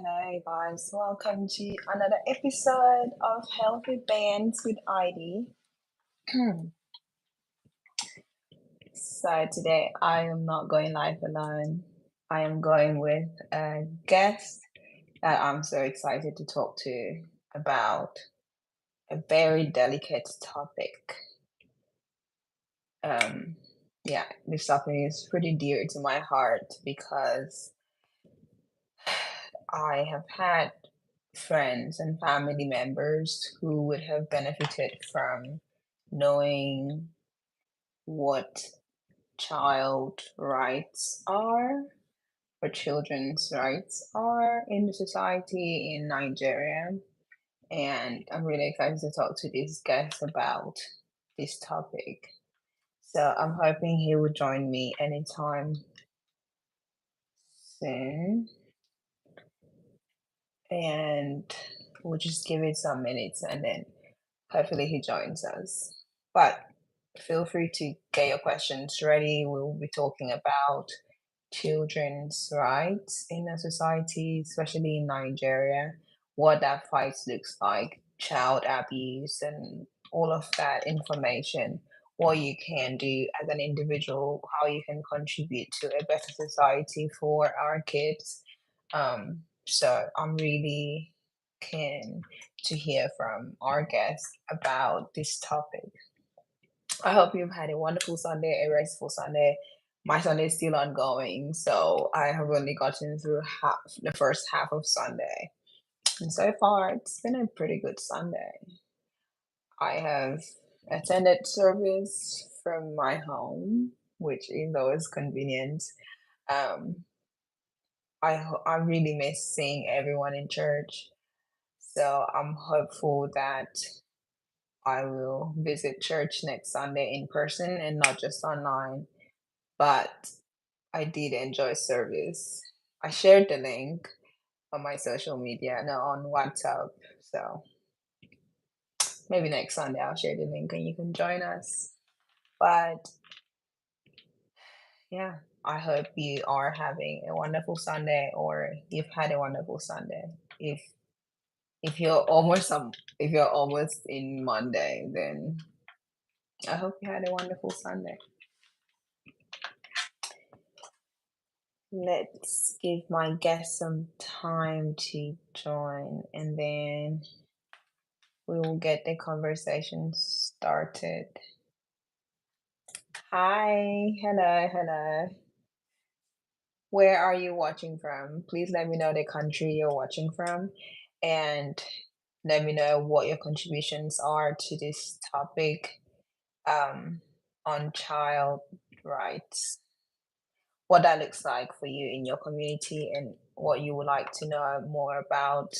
Hello, guys. Welcome to another episode of Healthy Bands with Aidi. So, today I am not going live alone. I am going with a guest that I'm so excited to talk to about a very delicate topic. Yeah, this topic is pretty dear to my heart because I have had friends and family members who would have benefited from knowing what child rights are or children's rights are in the society in Nigeria. And I'm really excited to talk to this guest about this topic. So I'm hoping he will join me anytime soon. And we'll just give it some minutes and then hopefully he joins us. But feel free to get your questions ready. We'll be talking about children's rights in a society, especially in Nigeria, what that fight looks like, child abuse, and all of that information, what you can do as an individual, how you can contribute to a better society for our kids. So I'm really keen to hear from our guest about this topic. I hope you've had a wonderful Sunday, a restful Sunday. My Sunday is still ongoing, so I have only gotten through the first half of Sunday. And so far, it's been a pretty good Sunday. I have attended service from my home, which is always convenient. Um, I really miss seeing everyone in church, so I'm hopeful that I will visit church next Sunday in person and not just online. But I did enjoy service. I shared the link on my social media, no, on WhatsApp. So maybe next Sunday I'll share the link and you can join us. But yeah, I hope you are having a wonderful Sunday or you've had a wonderful Sunday. If you're almost in Monday, then I hope you had a wonderful Sunday. Let's give my guest some time to join and then we will get the conversation started. Hi, hello. Where are you watching from? Please let me know the country you're watching from and let me know what your contributions are to this topic on child rights. What that looks like for you in your community and what you would like to know more about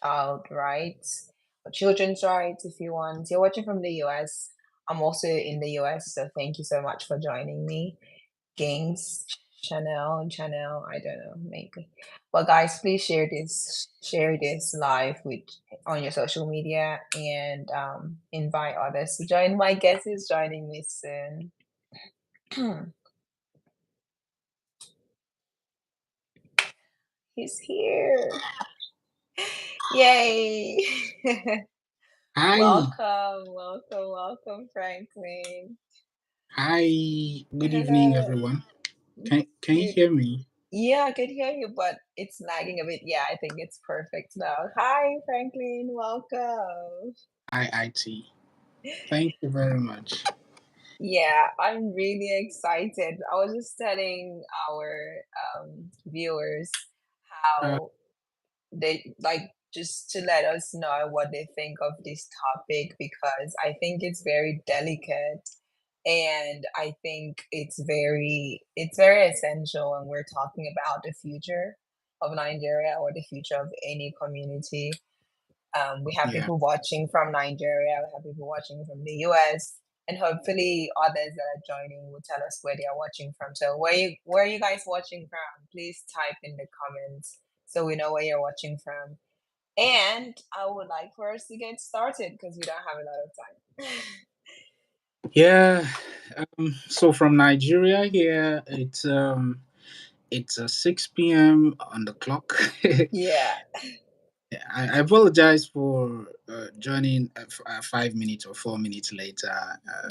child rights or children's rights if you want. You're watching from the US. I'm also in the US, so thank you so much for joining me. Gangs, Chanel, I don't know, maybe. But guys, please share this live with on your social media and invite others to join. My guest is joining me soon. He's here. Yay! Hi, welcome, Franklin. hi. Good evening, Hello. everyone. Can you Good. hear me? Yeah, I can hear you, but it's lagging a bit. Yeah, I think it's perfect now. Hi, Franklin. Welcome. Hi, IT. Thank you very much. Yeah, I'm really excited. I was just telling our viewers Uh, how they like just to let us know what they think of this topic because I think it's very delicate and I think it's very essential when we're talking about the future of Nigeria or the future of any community. We have yeah. people watching from Nigeria, we have people watching from the US, and hopefully others that are joining will tell us where they are watching from. So where are you guys watching from? Please type in the comments so we know where you're watching from. And I would like for us to get started because we don't have a lot of time. Yeah. So from Nigeria here, it's It's 6 p.m. on the clock. Yeah, I apologize for joining 5 minutes or 4 minutes later.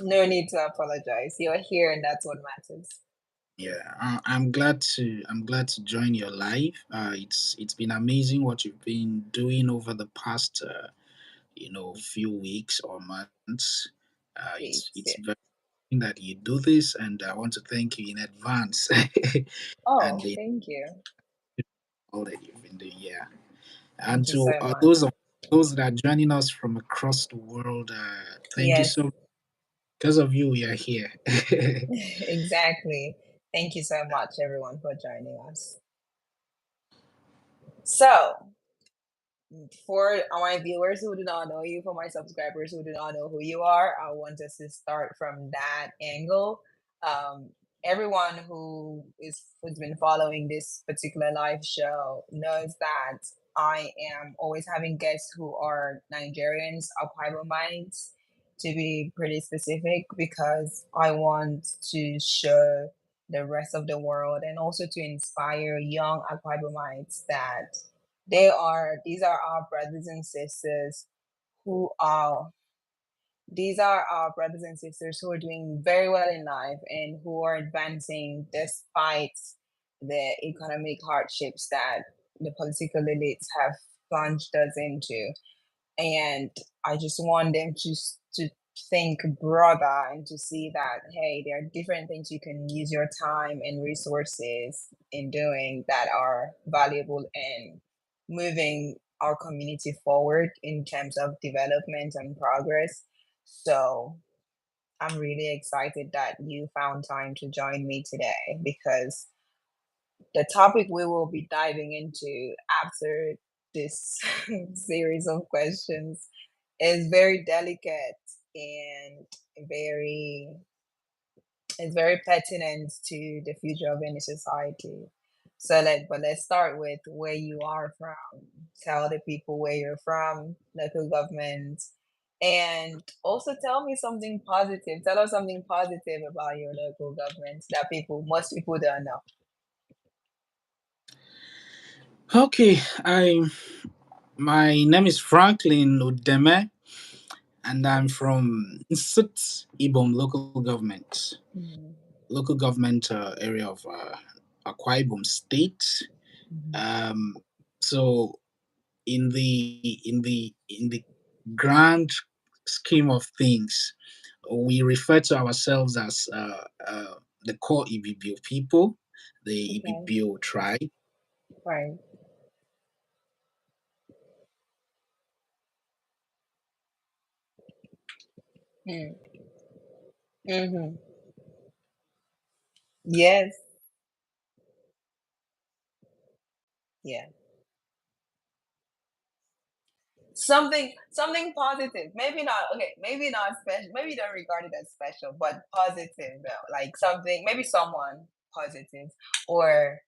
no need to apologize. You're here, and that's what matters. Yeah, I'm glad to join your live. It's been amazing what you've been doing over the past few weeks or months. It's Please, yeah. very that you do this, and I want to thank you in advance and Oh, thank you. all that you've been doing. Yeah, and Thank you to so much. those that are joining us from across the world, thank you Yes, so much. Because of you, we are here. exactly. Thank you so much, everyone, for joining us. So, for my viewers who do not know you, for my subscribers who do not know who you are, I want us to start from that angle. Um, everyone who's been following this particular live show knows that I am always having guests who are Nigerians, Akwabomites, to be pretty specific, because I want to show the rest of the world and also to inspire young Akwabomites that these are our brothers and sisters who are these are our brothers and sisters who are doing very well in life and who are advancing despite the economic hardships that the political elites have plunged us into. And I just want them to think broader and to see that, hey, there are different things you can use your time and resources in doing that are valuable and moving our community forward in terms of development and progress. So I'm really excited that you found time to join me today, because the topic we will be diving into after this series of questions is very delicate and very it's very pertinent to the future of any society. Let's start with where you are from. Tell the people where you're from, local government, and also tell me something positive. Tell us something positive about your local government that most people don't know. Okay, my name is Franklin Udeme, and I'm Yes. from Nsut Ibom local government, Mhm, area of Akwa Ibom State. mhm. Um, so in the grand scheme of things, we refer to ourselves as the core Ibibio people, the Okay. Ibibio tribe. Right. Mm. Mhm. Yes. Yeah. Something positive. Maybe not okay, maybe not special. Maybe don't regard it as special, but positive though. Like something, maybe someone positive or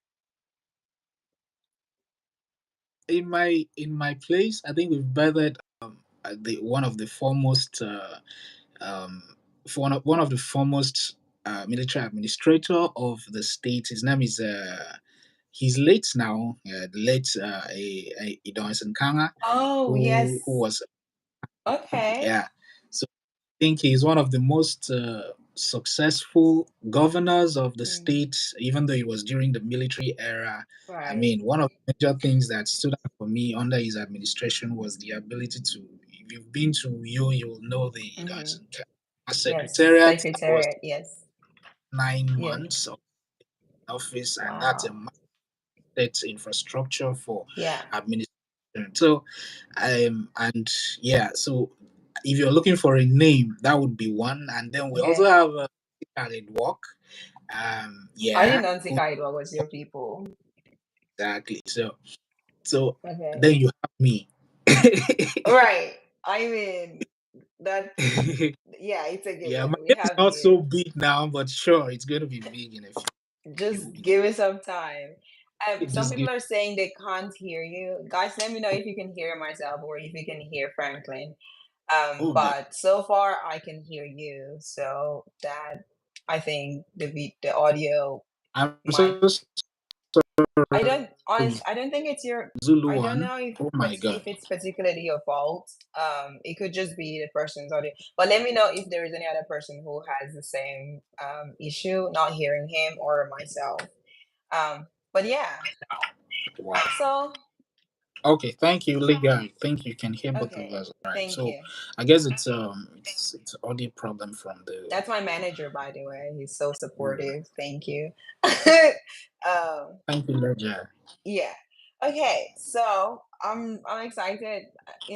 In my place, I think we've gathered the one of the foremost um, for one of the foremost military administrator of the state. His name is he's late now, the late Idonson Kanga, oh who yes. was Okay. yeah. So I think he's one of the most successful governors of the Mm, state, even though it was during the military era. I right. mean, one of the major things that stood out for me under his administration was the ability to, if you've been to you'll know the Mm-hmm. Yes. secretariat. That was Secretariat, yes. 9 months Yes. of office, and that's a Wow. massive infrastructure for Yeah. administration. So, and yeah, so if you're looking for a name, that would be one. And then we also Okay. have Khaled Walk. I didn't Yeah, know Tikaidwa was your people. exactly. So Okay. then you have me. Right. I mean that yeah, it's a Yeah, my given. We name is have not you. so big now, but sure, it's going to be big in a few Just weeks. give it some time. Some Just give. people are saying they can't hear you. Guys, let me know if you can hear myself or if you can hear Franklin. Oh, good. But so far I can hear you. So that I think the audio I'm might so sorry. I don't think it's your, Zulu I don't one. know Oh my if god. it's particularly your fault. It could just be the person's audio. But let me know if there is any other person who has the same issue, not hearing him or myself. But yeah, Wow. so Okay, thank you, Liga. I think you can hear both of okay, us, right? thank So you. I guess it's audio problem from the. That's my manager, by the way. He's so supportive. Thank you. um, Thank you, Liga. Yeah. Okay. So I'm excited.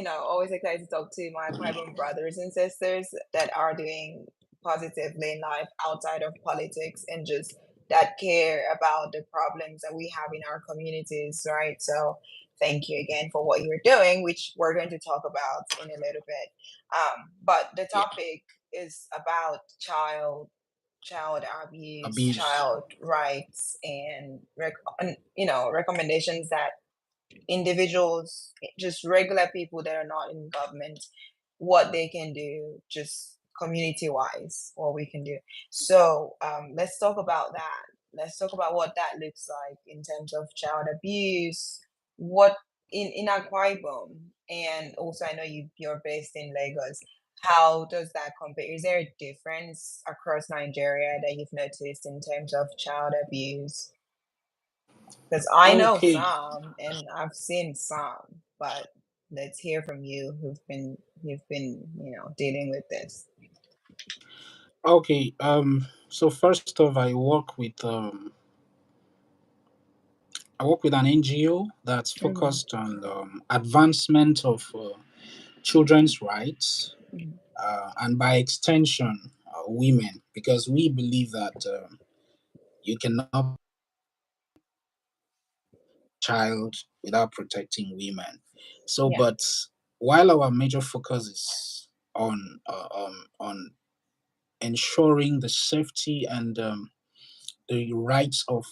Always excited to talk to my Bible brothers and sisters that are doing positively in life outside of politics and just that care about the problems that we have in our communities, right? So thank you again for what you're doing, which we're going to talk about in a little bit. But the Yeah, topic is about child abuse, abuse. child rights, and recommendations that individuals, just regular people that are not in government, what they can do, just community wise, what we can do. So let's talk about that. Let's talk about what that looks like in terms of child abuse. What in Akwa Ibom, and also I know you're based in Lagos. How does that compare? Is there a difference across Nigeria that you've noticed in terms of child abuse? Because I know Okay, some and I've seen some, but let's hear from you who've been dealing with this. okay. So first off, I work with an NGO that's Hmm. focused on advancement of children's rights, Hmm. and by extension, women, because we believe that you cannot child without protecting women. So, Yeah. but while our major focus is on ensuring the safety and the rights of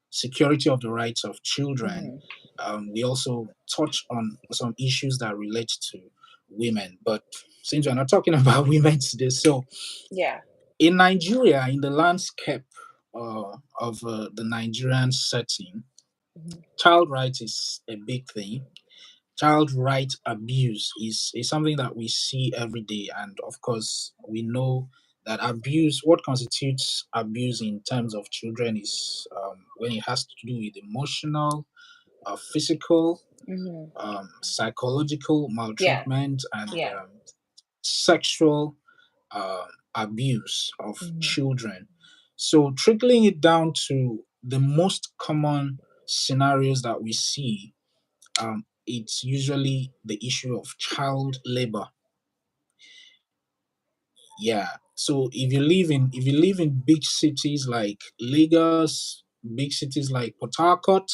security of the rights of children, Hmm. we also touch on some issues that relate to women. But since we're not talking about women today, so Yeah. in Nigeria, in the landscape of the Nigerian setting, Hmm. child rights is a big thing. Child right abuse is something that we see every day, and of course we know that abuse, what constitutes abuse in terms of children, is when it has to do with emotional, physical, Hmm. psychological Yeah. maltreatment, and Yeah. sexual abuse of Hmm. children. So trickling it down to the most common scenarios that we see, it's usually the issue of child labor. Yeah. So if you live in big cities like Lagos, big cities like Port Harcourt,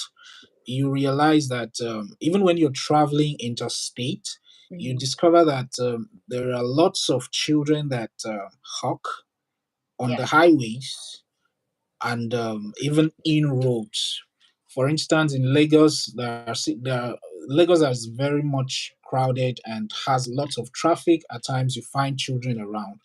you realize that even when you're traveling interstate, you Hmm. discover that there are lots of children that hawk on Yeah. the highways and even in roads. For instance, in Lagos, Lagos is very much crowded and has lots of traffic. At times, you find children around,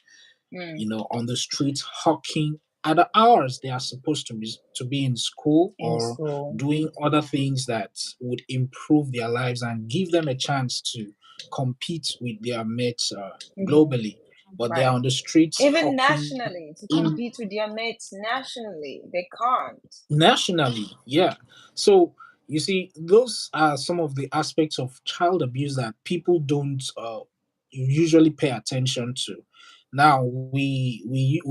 Mm. on the streets hawking at the hours they are supposed to be in school In or school. doing other things that would improve their lives and give them a chance to compete with their mates Hmm. globally. But they are Right. on the streets Even hawking nationally, to in compete with their mates nationally, they can't. nationally. Yeah. So you see, those are some of the aspects of child abuse that people don't usually pay attention to. Now we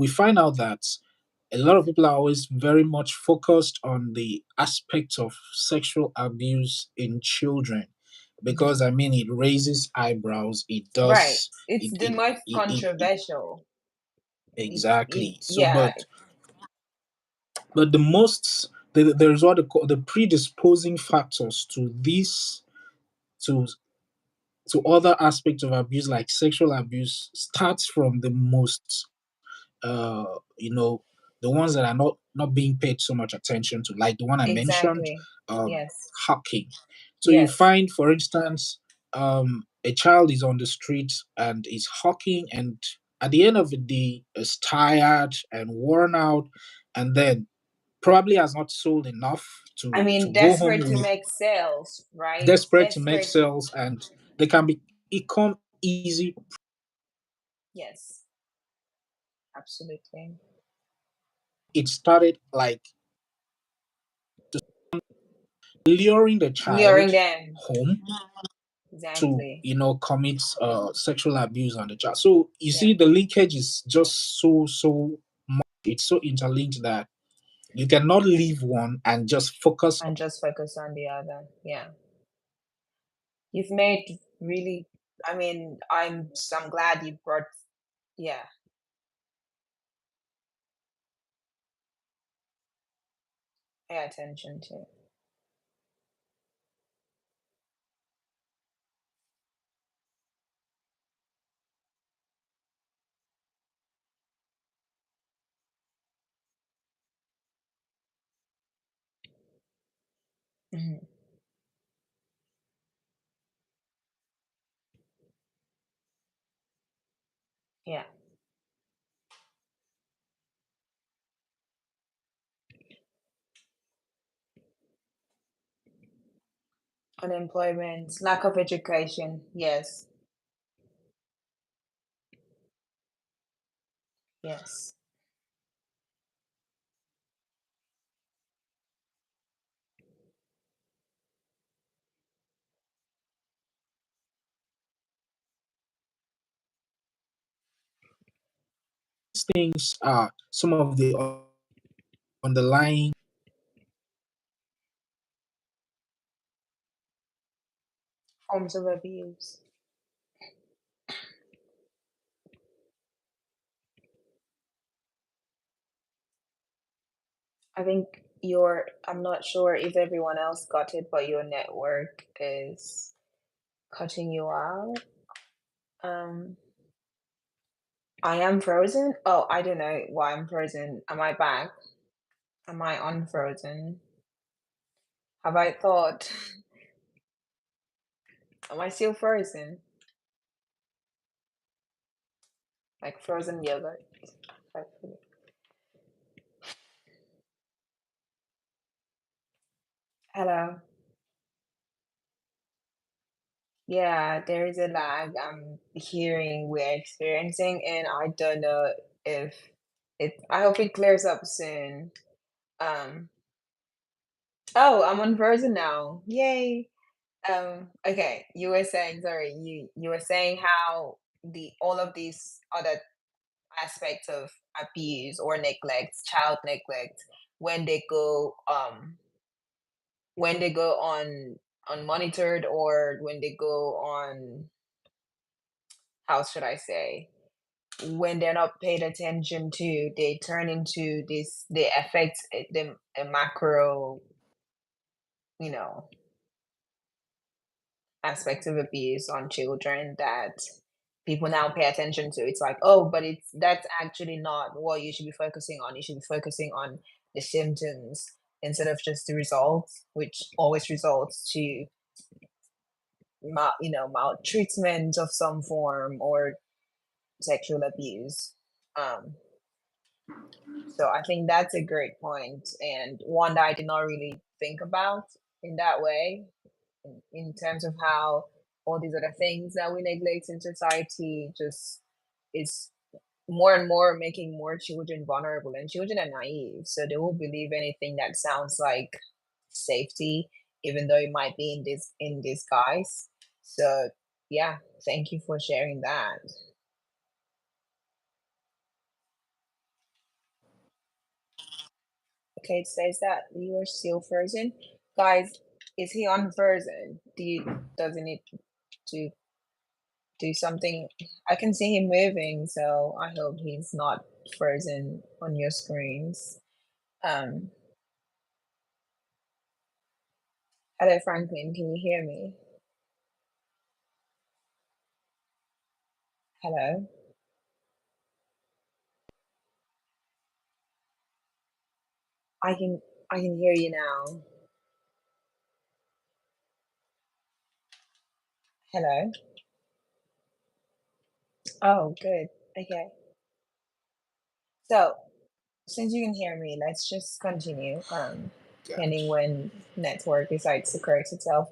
find out that a lot of people are always very much focused on the aspect of sexual abuse in children, because Hmm. I mean it raises eyebrows. It Right. does. It's the most It controversial. exactly. So, Yeah. but there's what they call the predisposing factors to this, to other aspects of abuse like sexual abuse, starts from the most the ones that are not being paid so much attention to, like the one I mentioned, Exactly. um Yes. hacking. So you Yes. find, for instance, a child is on the street and is hawking, and at the end of the day is tired and worn out, and then probably has not sold enough I to mean, go home desperate to with, make sales, right? desperate to make Desperate. sales, and they can become easy. Yes, absolutely. It started like luring the Luring child them. home to, Exactly. commit sexual abuse on the child. So you Yeah. see, the linkage is just so much. It's so interlinked that you cannot leave one and just focus. And just focus on the other. Yeah. You've made really, I mean, I'm glad you brought, yeah, pay attention to. Mhm. Yeah. Unemployment, lack of education. Yes. Yes. These things are some of the underlying Forms of abuse. I think I'm not sure if everyone else got it, but your network is cutting you out. Um, I am frozen. Oh, I don't know why I'm frozen. Am I back? Am I unfrozen? Have I thought? Am I still frozen? Like frozen yogurt. Hopefully. Hello. Yeah, there is a lag I'm hearing we're experiencing, and I don't know if I hope it clears up soon. Um, oh, I'm on Frozen now. Yay. Okay, you were saying, sorry, you were saying how the all of these other aspects of abuse or neglect, child neglect, when they go on unmonitored, or when they go on, how should I say, when they're not paid attention to, they turn into this, they affect the a macro, you know, aspects of abuse on children that people now pay attention to. It's like, oh, but that's actually not what you should be focusing on. You should be focusing on the symptoms instead of just the results, which always results to maltreatment of some form or sexual abuse. Um, so I think that's a great point, and one that I did not really think about in that way, in terms of how all these other things that we neglect in society just is more and more making more children vulnerable, and children are naive, so they will believe anything that sounds like safety, even though it might be in disguise. So yeah, thank you for sharing that. Okay, it says that you are still frozen. Guys, is he unfrozen? Does he need to do something? I can see him moving, so I hope he's not frozen on your screens. Um, Hello Franklin, can you hear me? Hello? I can I can hear you now. Hello? Oh, good. Okay. So since you can hear me, let's just continue. Depending Gotcha. when network decides to correct itself.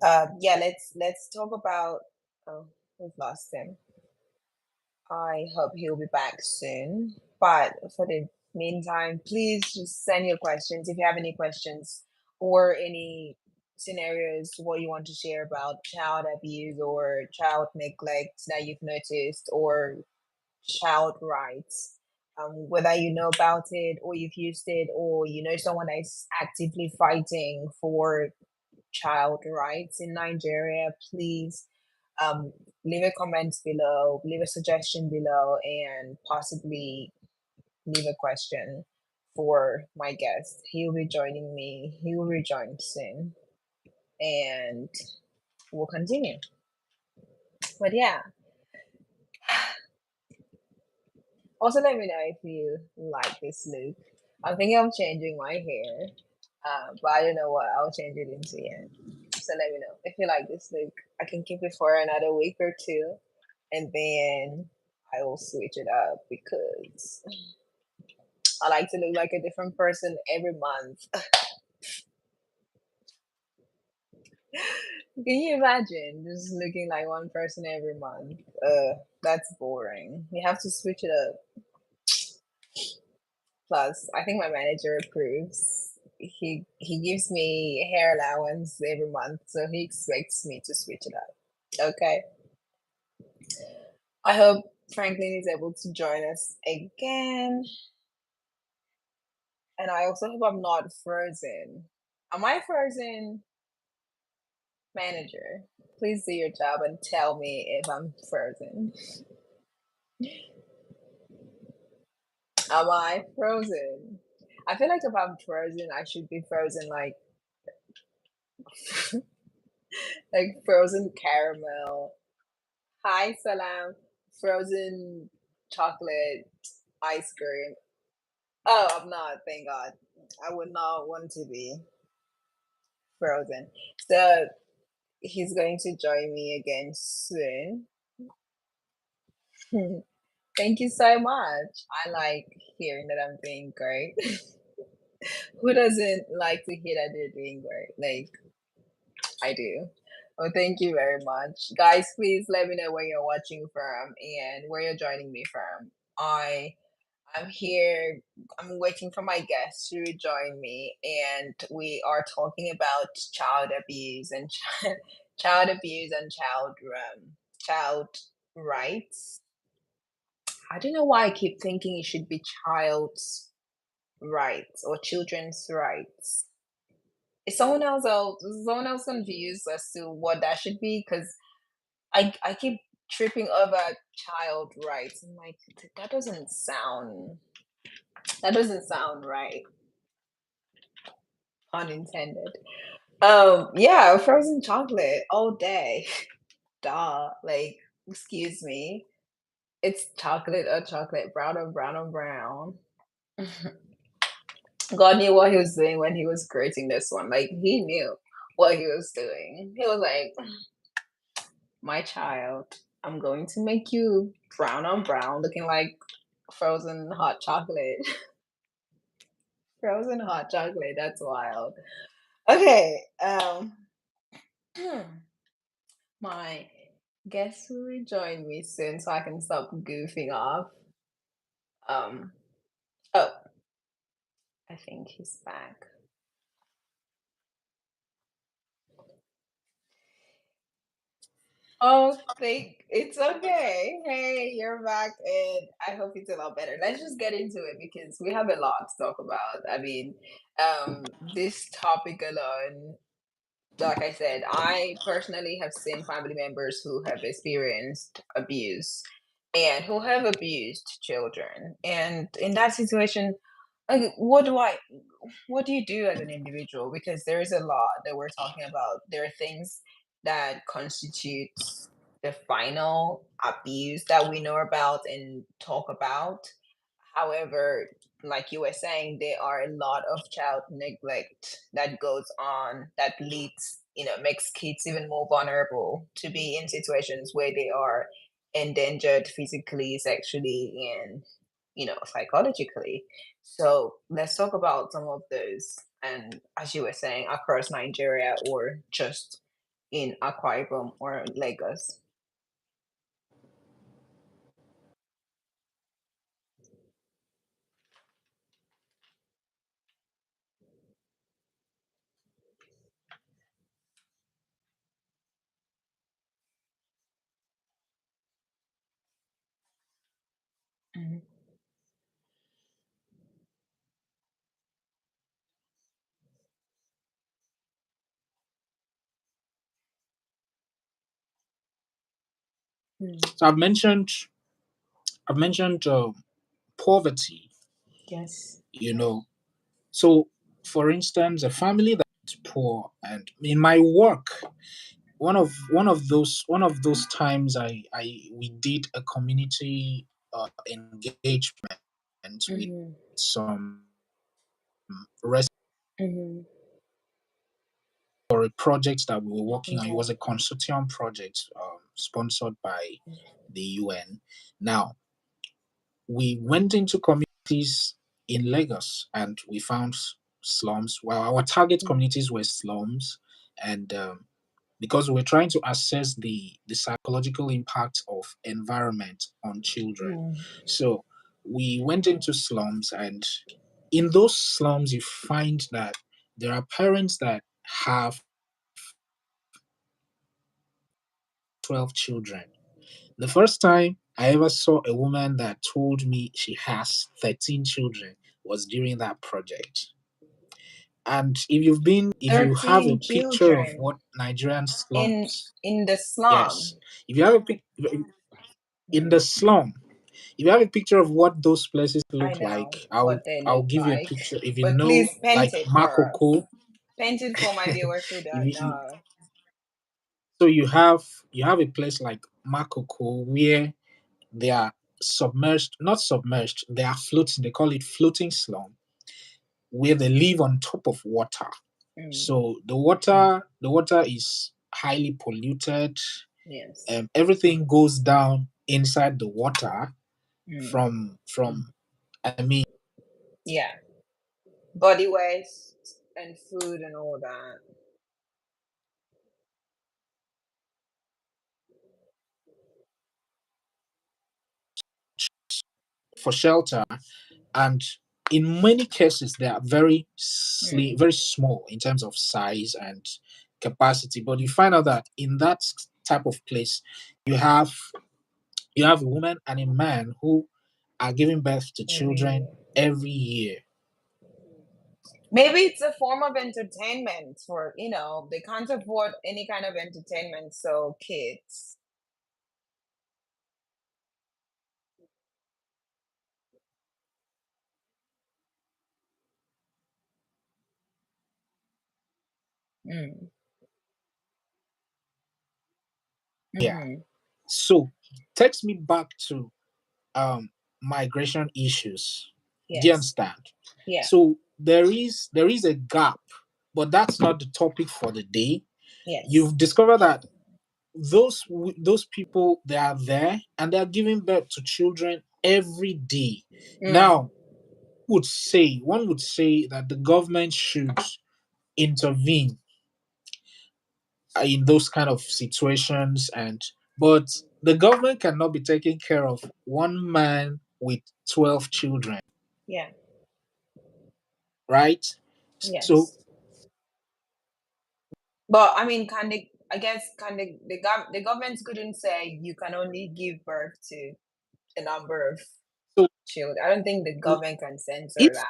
Yeah, let's talk about. Oh, we've lost him. I hope he'll be back soon. But for the meantime, please just send your questions if you have any questions or any scenarios what you want to share about child abuse or child neglect that you've noticed or child rights. Whether you know about it or you've used it or you know someone that's actively fighting for child rights in Nigeria, please leave a comment below, leave a suggestion below, and possibly leave a question for my guest. He'll be joining me. He will rejoin soon, and we'll continue. But yeah, also let me know if you like this look. I'm thinking of changing my hair, but I don't know what I'll change it into yet. So let me know if you like this look. I can keep it for another week or two, and then I will switch it up because I like to look like a different person every month. Can you imagine just looking like one person every month? That's boring. You have to switch it up. Plus, I think my manager approves. He gives me hair allowance every month, so he expects me to switch it up. Okay. I hope Franklin is able to join us again. And I also hope I'm not frozen. Am I frozen, manager? Please do your job and tell me if I'm frozen. Am I frozen? I feel like if I'm frozen, I should be frozen like frozen caramel. Hi, Salam. Frozen chocolate ice cream. Oh, I'm not. Thank God. I would not want to be frozen. So he's going to join me again soon. Thank you so much. I like hearing that I'm doing great. Who doesn't like to hear that they're doing great? Like, I do. Well, thank you very much. Guys, please let me know where you're watching from and where you're joining me from. I'm here. I'm waiting for my guest to rejoin me, and we are talking about child abuse and child abuse and child rights. I don't know why I keep thinking it should be child's rights or children's rights. Is someone else confused as to what that should be? Because I keep tripping over child rights. I'm like, that doesn't sound right. Unintended. Yeah, frozen chocolate all day. Duh. Like, excuse me. It's chocolate or chocolate, brown or brown or brown. God knew what he was doing when he was creating this one. Like he knew what he was doing. He was like, "My child, I'm going to make you brown on brown, looking like frozen hot chocolate." Frozen hot chocolate. That's wild. Okay. My guest will rejoin me soon, so I can stop goofing off. Um. Oh, I think he's back. Oh, think it's okay. Hey, you're back, and I hope it's a lot better. Let's just get into it because we have a lot to talk about. I mean, this topic alone, like I said, I personally have seen family members who have experienced abuse and who have abused children. And in that situation, like, what do you do as an individual? Because there is a lot that we're talking about. There are things that constitutes the final abuse that we know about and talk about. However, like you were saying, there are a lot of child neglect that goes on that leads, makes kids even more vulnerable to be in situations where they are endangered physically, sexually, and psychologically. So let's talk about some of those. And as you were saying, across Nigeria or just in Akwa Ibom or Lagos. Mhm. Mm. So I've mentioned poverty. Yes. You know, so for instance, a family that's poor, and in my work, one of those times I we did a community engagement with Hmm. some Hmm. for a project that we were working on. It Okay. was a consortium project sponsored by the UN. Now, we went into communities in Lagos and we found slums. Well, our target communities were slums, and because we're trying to assess the psychological impact of environment on children. Mm. So we went into slums, and in those slums, you find that there are parents that have 12 children. The first time I ever saw a woman that told me she has 13 children was during that project. And if you have a 13 picture of children what Nigerian in slums, in the yes, slum. if you have a pic in the Mm. slum, if you have a picture of what those places I look know like, what I'll they I'll look give you a like, picture. If you but know, please paint like it for us. Makoko, Paint it for my viewers who don't if you, know. so you have a place like Makoko where they are submerged, not submerged, they are floating. They call it floating slum, where they live on top of water. Mm. So the water is highly polluted. Yes. Everything goes down inside the water Mm. from I mean Yeah. Body waste and food and all that. for shelter, and in many cases they are Mm. very small in terms of size and capacity. But you find out that in that type of place, you have you have a woman and a man who are giving birth to Every children year. every year. Maybe it's a form of entertainment for, they can't afford any kind of entertainment, so kids. Mm. Yeah. Hmm. So takes me back to migration issues. Do you Yes. understand? Yeah. So there is a gap, but that's not the topic for the day. Yes. You've discovered that those people, they are there and they are giving birth to children every day. Mm. Now, one would say that the government should intervene in those kind of situations, and but the government cannot be taking care of one man with 12 children, Yeah. right? So Yes. But I mean, can they? I guess can the government couldn't say you can only give birth to a number of so children. I don't think the government can censor if that.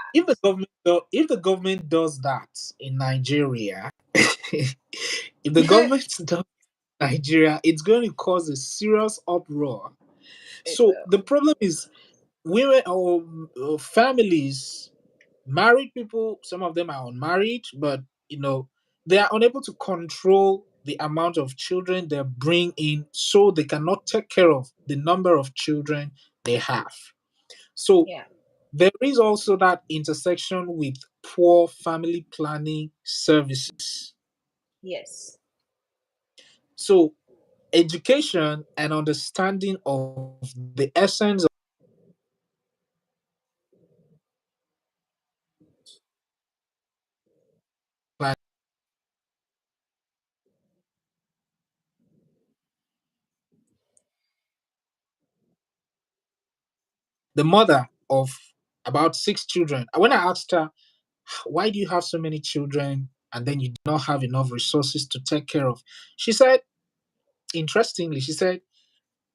if the government does that in Nigeria, if the government does Nigeria, it's going to cause a serious uproar. It So the will. problem is women or families, married people, some of them are unmarried, but they are unable to control the amount of children they bring in, so they cannot take care of the number of children they have. So Yeah. there is also that intersection with poor family planning services. Yes. So education and understanding of the essence the mother of about 6 children. When I asked her, why do you have so many children and then you do not have enough resources to take care of? She said, interestingly, she said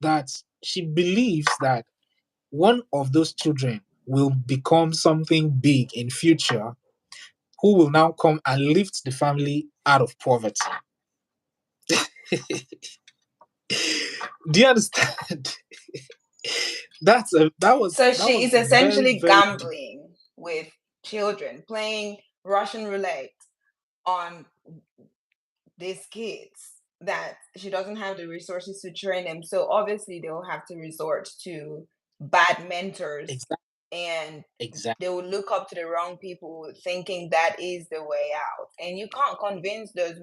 that she believes that one of those children will become something big in future who will now come and lift the family out of poverty. Do you understand? So that she was is very, essentially very gambling with children, playing Russian roulette on these kids that she doesn't have the resources to train them. So obviously they will have to resort to bad mentors, exactly, and exactly. they will look up to the wrong people thinking that is the way out. And you can't convince those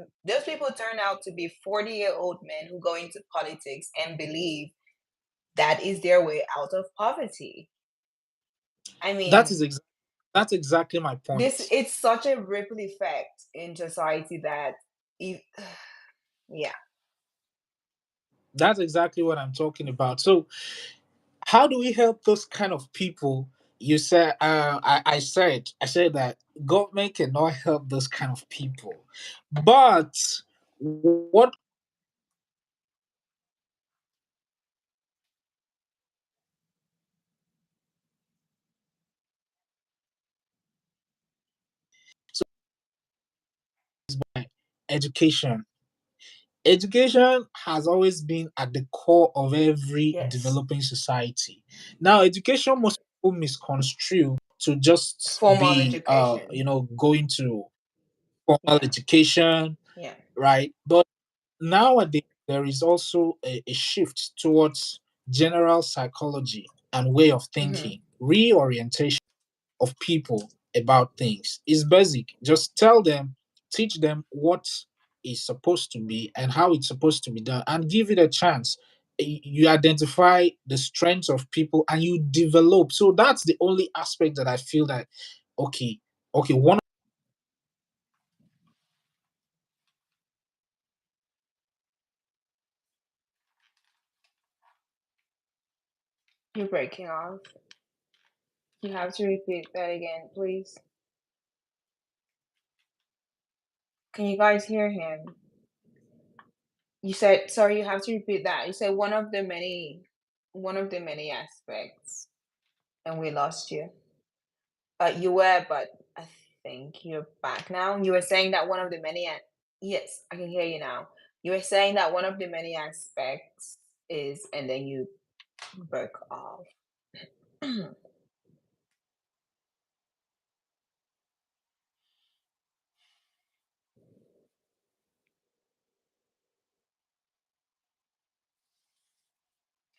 people turn out to be 40-year-old men who go into politics and believe that is their way out of poverty. I That mean, is that's exactly my this point. it's such a ripple effect in society that if yeah. That's exactly what I'm talking about. So, how do we help those kind of people? You said, I said that government cannot help those kind of people, but what education? Education has always been at the core of every Yes. developing society. Now, education most people misconstrue to just Formal be, education. going to formal Yeah. education, Yeah. right? But nowadays, there is also a shift towards general psychology and way of Hmm. thinking, reorientation of people about things. It's basic. Just tell them, teach them what is supposed to be and how it's supposed to be done, and give it a chance. You identify the strengths of people and you develop. So that's the only aspect that I feel that, okay, one You're breaking off. You have to repeat that again, please. Can you guys hear him? You said, sorry, you have to repeat that. You said one of the many aspects, and we lost you. You were, but I think you're back now. You were saying that one of the many, yes, I can hear you now. You were saying that one of the many aspects is, and then you broke off.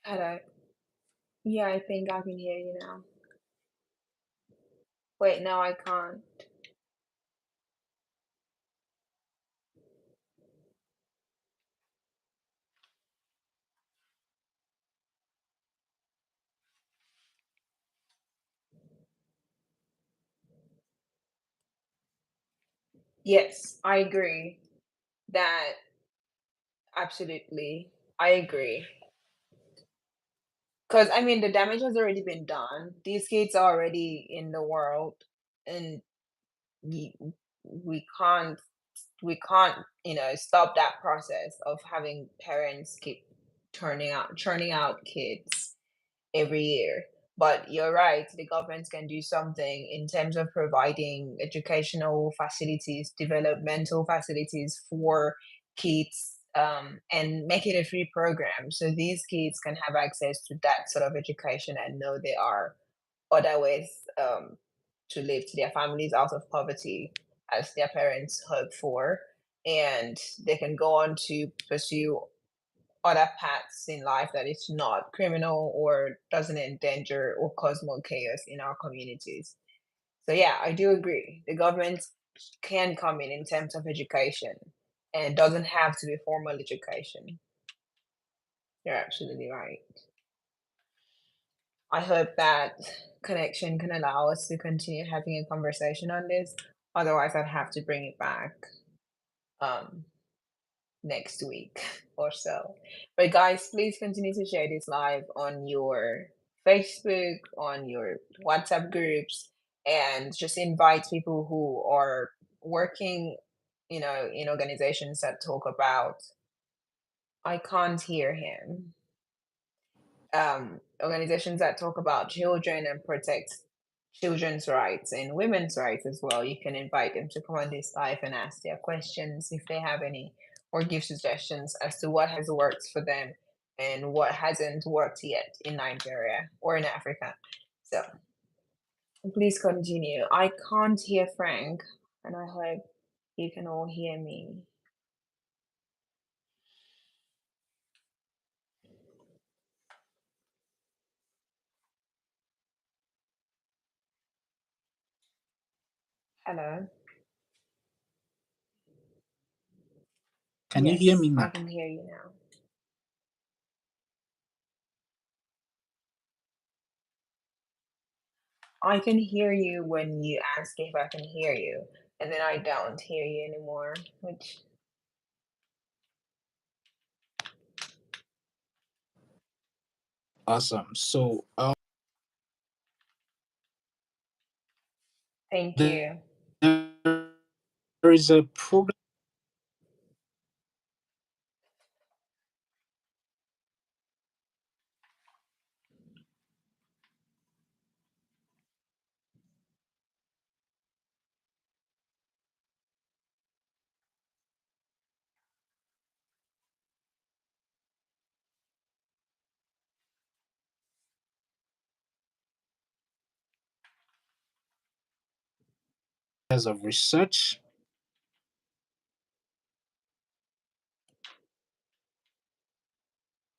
Hello. Yeah, I think I can hear you now. Wait, no, I can't. Yes, I agree that absolutely. I agree. Because I mean, the damage has already been done. These kids are already in the world, and we, we can't we can't stop that process of having parents keep churning out kids every year. But you're right, the government can do something in terms of providing educational facilities, developmental facilities for kids, and make it a free program so these kids can have access to that sort of education and know there are other ways, to lift their families out of poverty as their parents hope for. And they can go on to pursue other paths in life that is not criminal or doesn't endanger or cause more chaos in our communities. So yeah, I do agree. The government can come in terms of education, and it doesn't have to be formal education. You're absolutely right. I hope that connection can allow us to continue having a conversation on this. Otherwise, I'd have to bring it back um, next week or so. But guys, please continue to share this live on your Facebook, on your WhatsApp groups, and just invite people who are working, in organizations that talk about, I can't hear him. Organizations that talk about children and protect children's rights and women's rights as well. You can invite them to come on this live and ask their questions if they have any, or give suggestions as to what has worked for them and what hasn't worked yet in Nigeria or in Africa. So please continue. I can't hear Frank, and I hope you can all hear me. Hello. Can you hear Yes, me I now? can hear you now. I can hear you when you ask if I can hear you, and then I don't hear you anymore, which Awesome. So thank there you. is a program of research.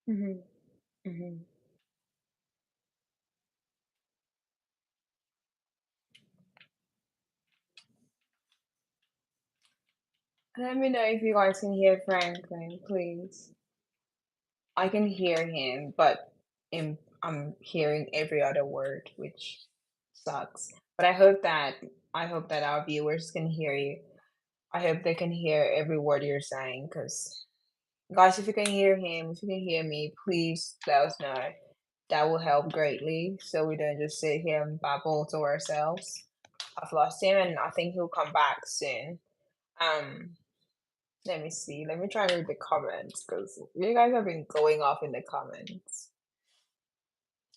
Mhm, mhm. Let me know if you guys can hear Franklin, please. I can hear him, but I'm hearing every other word, which sucks. But I hope that our viewers can hear you. I hope they can hear every word you're saying, because guys, if you can hear him, if you can hear me, please let us know. That will help greatly, so we don't just sit here and babble to ourselves. I've lost him, and I think he'll come back soon. Um, Let me see. Let me try and read the comments because you guys have been going off in the comments.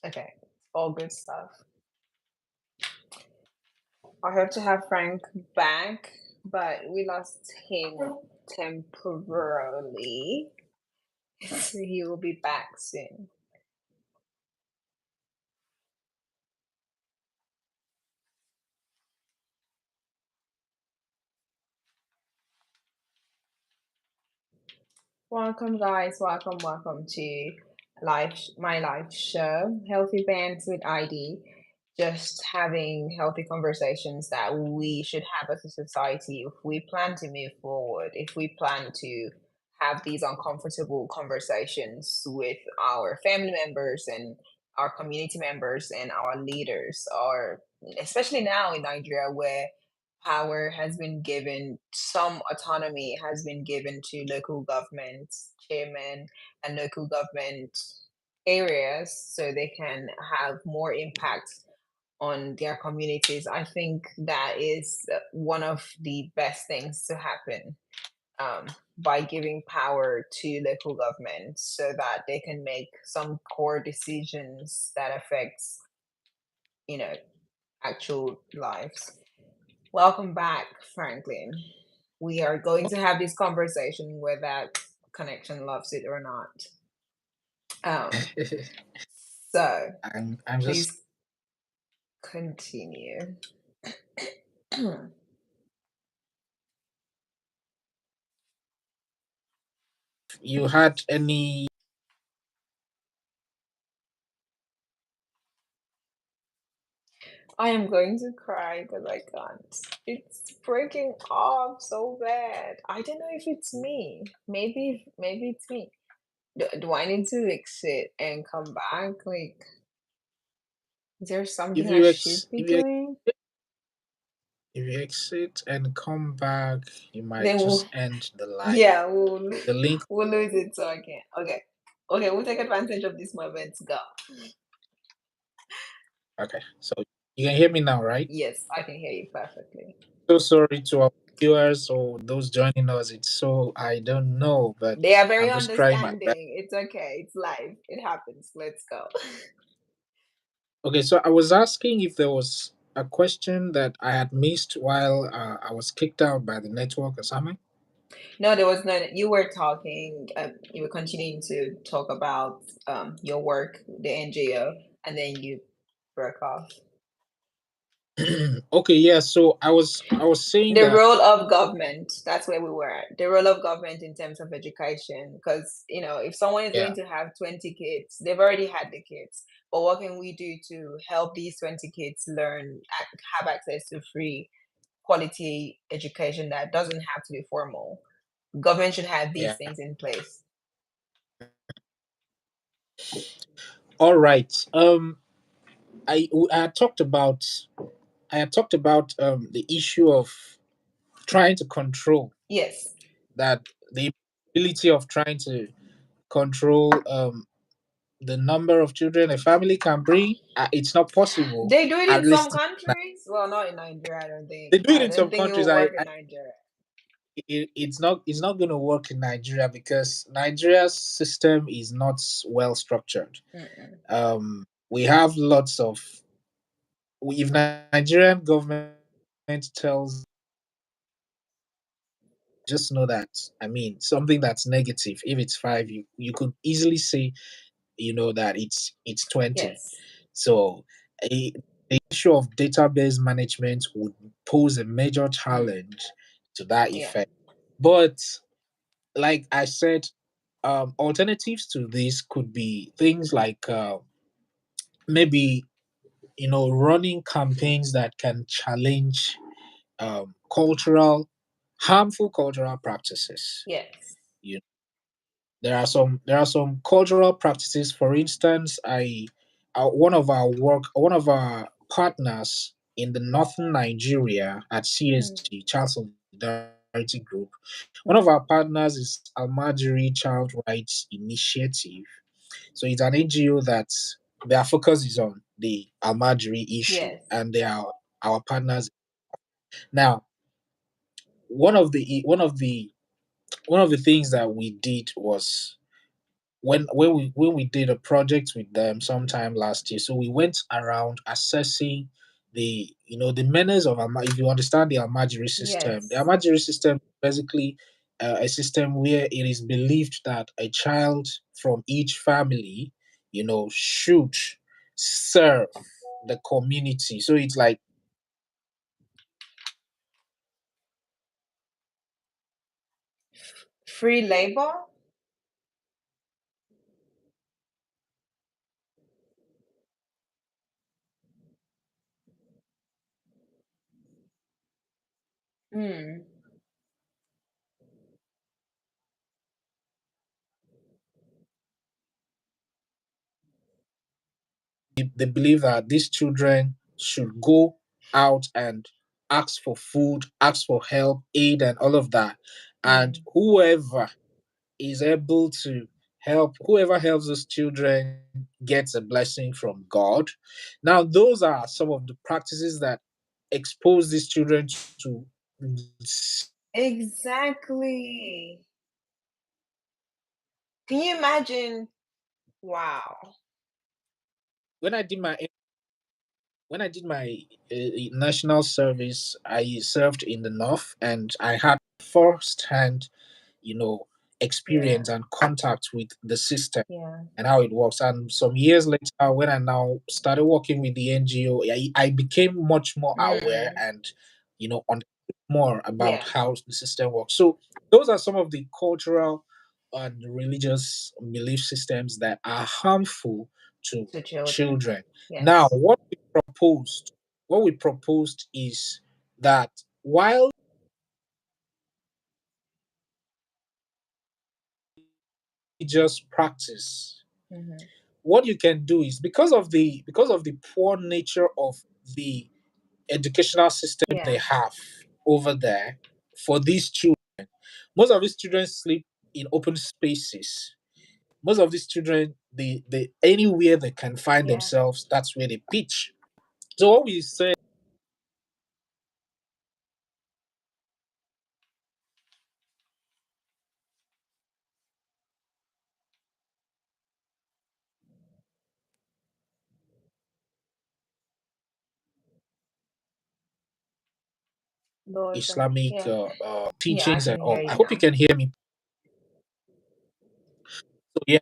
Okay, all good stuff. I hope to have Frank back, but we lost him temporarily. So he will be back soon. Welcome, guys. Welcome to my live show, Healthy Bands with Aidi. Just having healthy conversations that we should have as a society if we plan to move forward, if we plan to have these uncomfortable conversations with our family members and our community members and our leaders, or especially now in Nigeria where power has been given, some autonomy has been given to local government chairmen and local government areas so they can have more impact on their communities. I think that is one of the best things to happen, by giving power to local government so that they can make some core decisions that affects, you know, actual lives. Welcome back, Franklin. We are going to have this conversation whether connection loves it or not. Um, so I'm just please continue. you had any I am going to cry because I can't. It's breaking off so bad. I don't know if it's me. Maybe it's me. Do I need to exit and come back? Like, is there if something I you should be doing? if you exit and come back, you might Then just we'll, end the live. yeah, The link we'll lose it so I can. Okay, okay, we'll take advantage of this moment to go. Okay, so you can hear me now, right? Yes, I can hear you perfectly. So sorry to our viewers or those joining us. It's so I don't know, but They are very I'm just trying my best. understanding. It's okay. It's life. It happens. Let's go. Okay, so I was asking if there was a question that I had missed while I was kicked out by the network or something. No, there was none. You were talking. You were continuing to talk about your work, the NGO, and then you broke off. Okay, yeah. So I was saying The that role of government, that's where we were at. The role of government in terms of education. Because, if someone is going yeah, to have 20 kids, they've already had the kids. But what can we do to help these 20 kids learn, have access to free, quality education that doesn't have to be formal? Government should have these yeah. things in place. All right. I had talked about the issue of trying to control Yes. that the ability of trying to control the number of children a family can bring. It's not possible. They do it At in some least countries. Well, not in Nigeria, I don't they think. do it I in don't some think it countries. will work in Nigeria. It's not going to work in Nigeria because Nigeria's system is not well structured. Mm-mm. We have lots of if Nigerian government tells just know that I mean something that's negative. If it's five, you could easily say that it's 20. Yes. So a, the issue of database management would pose a major Mm. challenge to that Yeah. effect. But like I said, alternatives to this could be things like maybe running campaigns that can challenge cultural harmful cultural practices. Yes. You there are some cultural practices. For instance, one of our partners in the northern Nigeria at Mm. CSG, Child Solidarity Group. One of our partners is Almajiri Child Rights Initiative. So it's an NGO that their focus is on the Almajiri issue, Yes. and they are our partners. Now, one of the things that we did was when we did a project with them sometime last year. So we went around assessing the manners of if you understand the Yes. Almajiri system is basically a system where it is believed that a child from each family should serve the community. So it's like Free labor? Mm. they believe that these children should go out and ask for food, ask for help, aid, and all of that. And Mm. is able to whoever helps those children gets a blessing from God. Now, those are some of the practices that expose these children to. Exactly. Can you imagine? Wow. When I did my national service, I served in the north, and I had first-hand, you know, Yeah. experience and contact with the system Yeah. and how it works. And some years later, when I now started working with the NGO, I became much more aware Mm. and, understood more about Yeah. how the system works. So those are some of the cultural and religious belief systems that are harmful to To children. children. Now, Yes. what we proposed is that while religious practice, Hmm. what you can do is because of the poor nature of the educational system they Yeah. have over there for these children. Most of these children sleep in open spaces. Most of these children, they anywhere they can find Yeah. themselves, that's where they pitch. So what we say, Those, Islamic yeah, yeah, I teachings and can hear all. I you hope you now. can hear me. So yeah.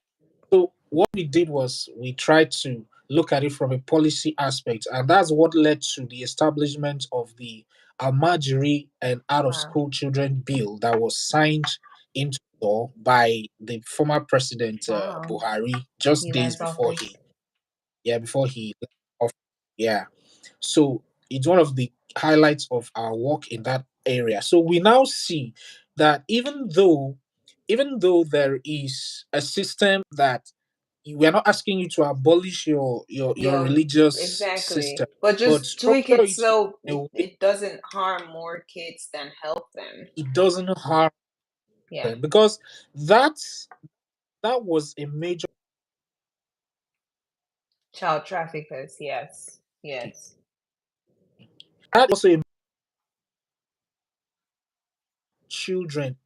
So what we did was we tried to look at it from a policy aspect, and that's what led to the establishment of the Almajiri and Out of Wow, School Children Bill that was signed into law by the former president wow, Buhari just he days left before office. he left office. Yeah. So it's one of the highlights of our work in that area. So we now see that even though there is a system that we're not asking you to abolish your Yeah, religious system, exactly. But but just tweak structure it it so in a it, way it doesn't harm more kids than help them. it doesn't harm Yeah. them, because that's that was a major Child traffickers, yes. Yes. that also a children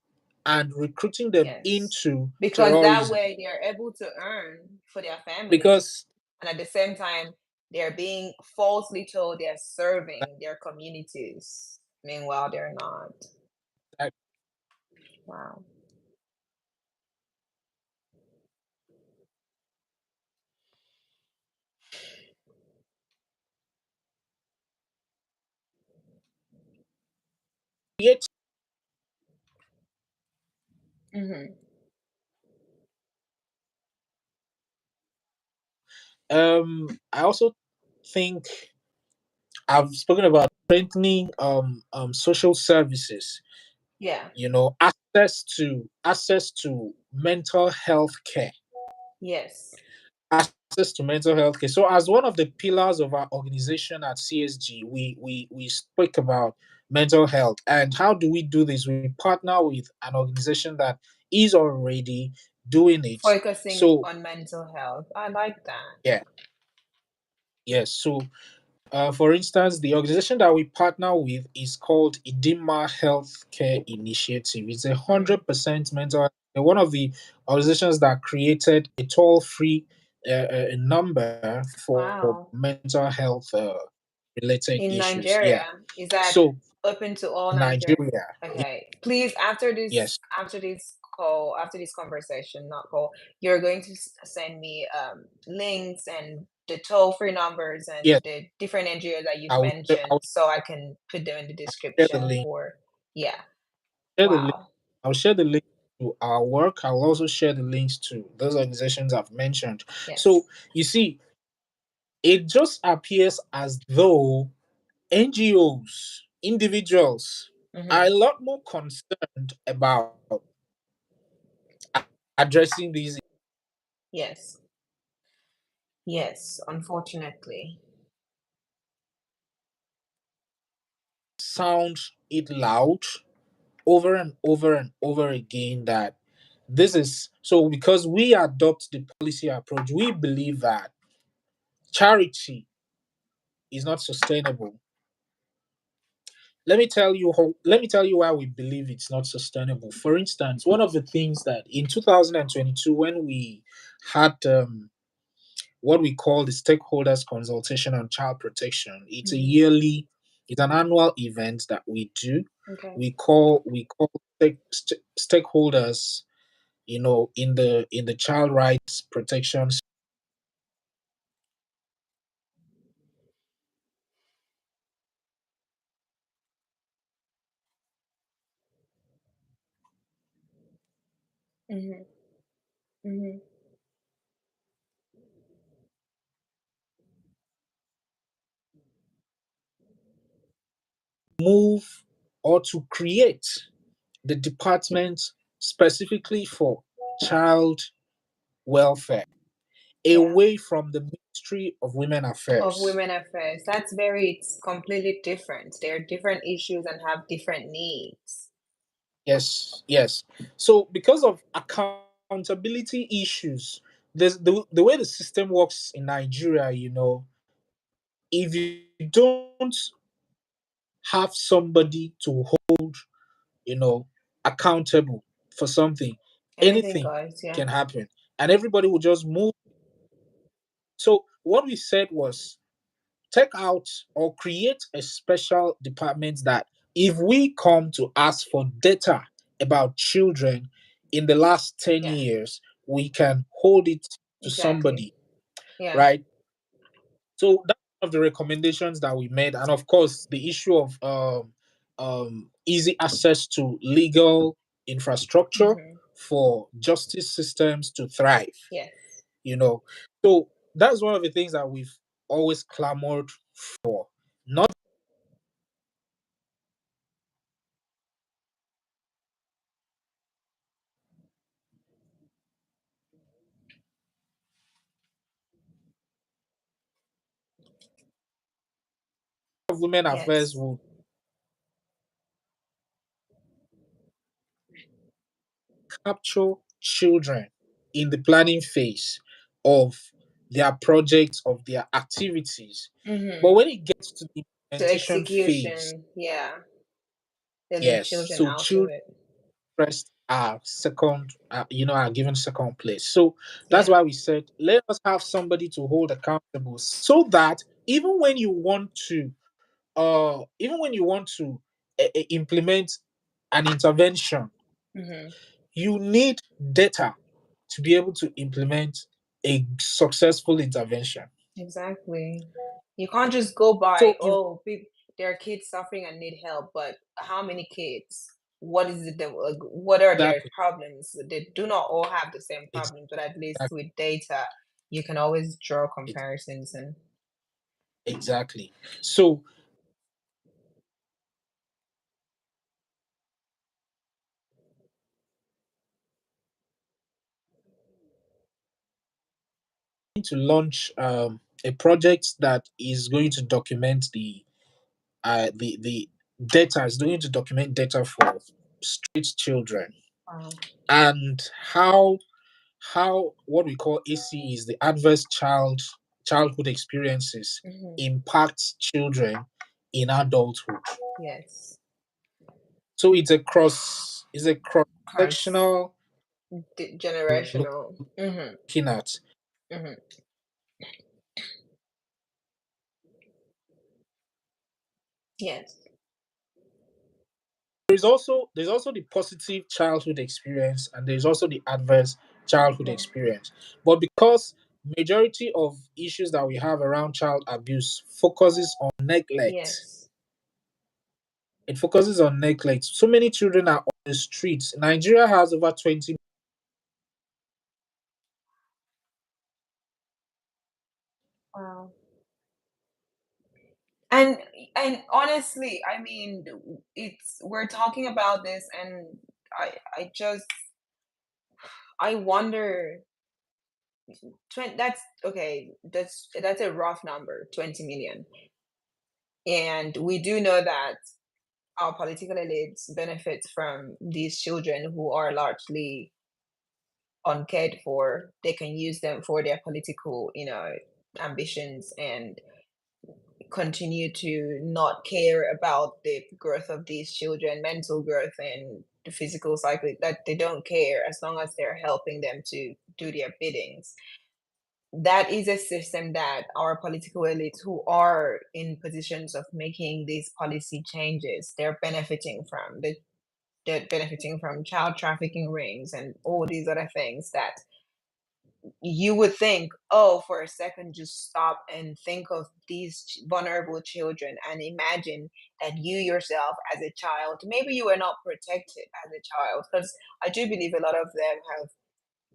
and recruiting them Yes. into Because that terrorism, way they are able to earn for their families. because And at the same time, they're being falsely told they're serving their communities. Meanwhile, they're not. that Wow. creates Mm-hmm. I also think I've spoken about strengthening social services, Yeah. access to mental health care, Yes. access to mental health care. So as one of the pillars of our organization at CSG, we speak about mental health. And how do we do this? We partner with an organization that is already doing it. Focusing So on mental health. I like that. yeah, yes. So for instance, the organization that we partner with is called Idima Healthcare Initiative. It's a Mm. 100% mental health. One of the organizations that created a toll-free number for Wow. mental health related In issues. Yeah. Nigeria, is that So open to all in Nigeria? Nigeria, Okay. Please, after yes, this conversation, not call, you're going to send me links and the toll-free numbers yes, and the different NGOs that you've I mentioned will so I can put them in the share the description link. for, yeah. Share the link. Wow. I'll share the link to our work. I'll also share the links to those organizations I've mentioned. So Yes. you see, it just appears as though NGOs, individuals, are Mm-hmm. a lot more concerned about addressing these, Yes. Yes, unfortunately. sound it loud over and over and over again that this is so because we adopt the policy approach, we believe that charity is not sustainable. Let me tell you why we believe it's not sustainable. For instance, one of the things that in 2022 when we had what we call the stakeholders consultation on child protection. Mm-hmm. It's an annual event that we do. Okay. We call stakeholders, in the child rights protection. Mm-hmm. Mm-hmm. Move or to create the department specifically for child welfare Yeah. away from the Ministry of Women Of Affairs. women affairs. It's completely different. They're different issues and have different needs. Yes, yes. So because of accountability issues, the way the system works in Nigeria, if you don't have somebody to hold, you know, accountable for something, Anything anything goes, yeah. can happen, and everybody will just move. So what we said was take out or create a special department that if we come to ask for data about children in the last 10 Yeah, years, we can hold it to exactly. somebody, Yeah. right? So that's one of the recommendations that we made. And of course, the issue of easy access to legal infrastructure Hmm. for justice systems to thrive, Yes. you know. So that's one of the things that we've always clamored for. Not women affairs Yes. will capture children in the planning phase of their projects, of their activities. But Hmm. when it gets to the To implementation phase, execution, yeah, they leave yes, children so out of children it. first are second, are given second place. So that's Yeah. why we said let us have somebody to hold accountable, so that even when you want to implement an intervention, Hmm. you need data to be able to implement a successful intervention. Exactly. You can't just go by, So if oh, there are kids suffering and need help, but how many kids? What is it that, what are their exactly, problems? They do not all have the same problems, but at least exactly, with data, you can always draw comparisons and exactly. So to launch a project that is going to document the data is going to document data for street children, wow. and how what we call ACE, is the adverse childhood experiences, Hmm. impacts children in adulthood. Yes. So it's a cross Cause sectional generational. Hmm. looking at. Hmm. Yes. There's also the positive childhood experience, and there's also the adverse childhood Yeah. experience. But because majority of issues that we have around child abuse focuses on neglect, Yes. so many children are on the streets. Nigeria has over 20. Wow. And and honestly, I mean, it's we're talking about this, and I just I wonder. That's okay. That's a rough number, 20 million, and we do know that our political elites benefit from these children who are largely uncared for. They can use them for their political, ambitions and continue to not care about the growth of these children, mental growth and the physical cycle, that they don't care as long as they're helping them to do their biddings. That is a system that our political elites who are in positions of making these policy changes, they're benefiting from. They're benefiting from child trafficking rings and all these other things that you would think, oh, for a second, just stop and think of these vulnerable children and imagine that you yourself, as a child, maybe you were not protected as a child, because I do believe a lot of them have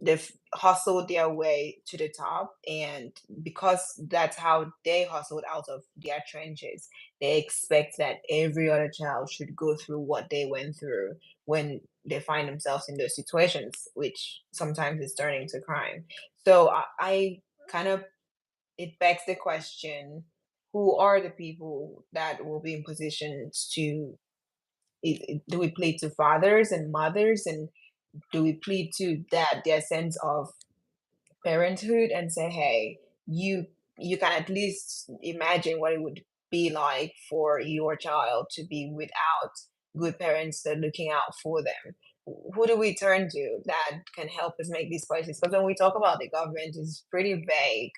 they've hustled their way to the top, and because that's how they hustled out of their trenches, they expect that every other child should go through what they went through when they find themselves in those situations, which sometimes is turning to crime. So I kind of, it begs the question, who are the people that will be in positions to, do we plead to fathers and mothers, and do we plead to that their sense of parenthood and say, hey, you you can at least imagine what it would be like for your child to be without good parents that are looking out for them? Who do we turn to that can help us make these choices? Because when we talk about the government, it's pretty vague,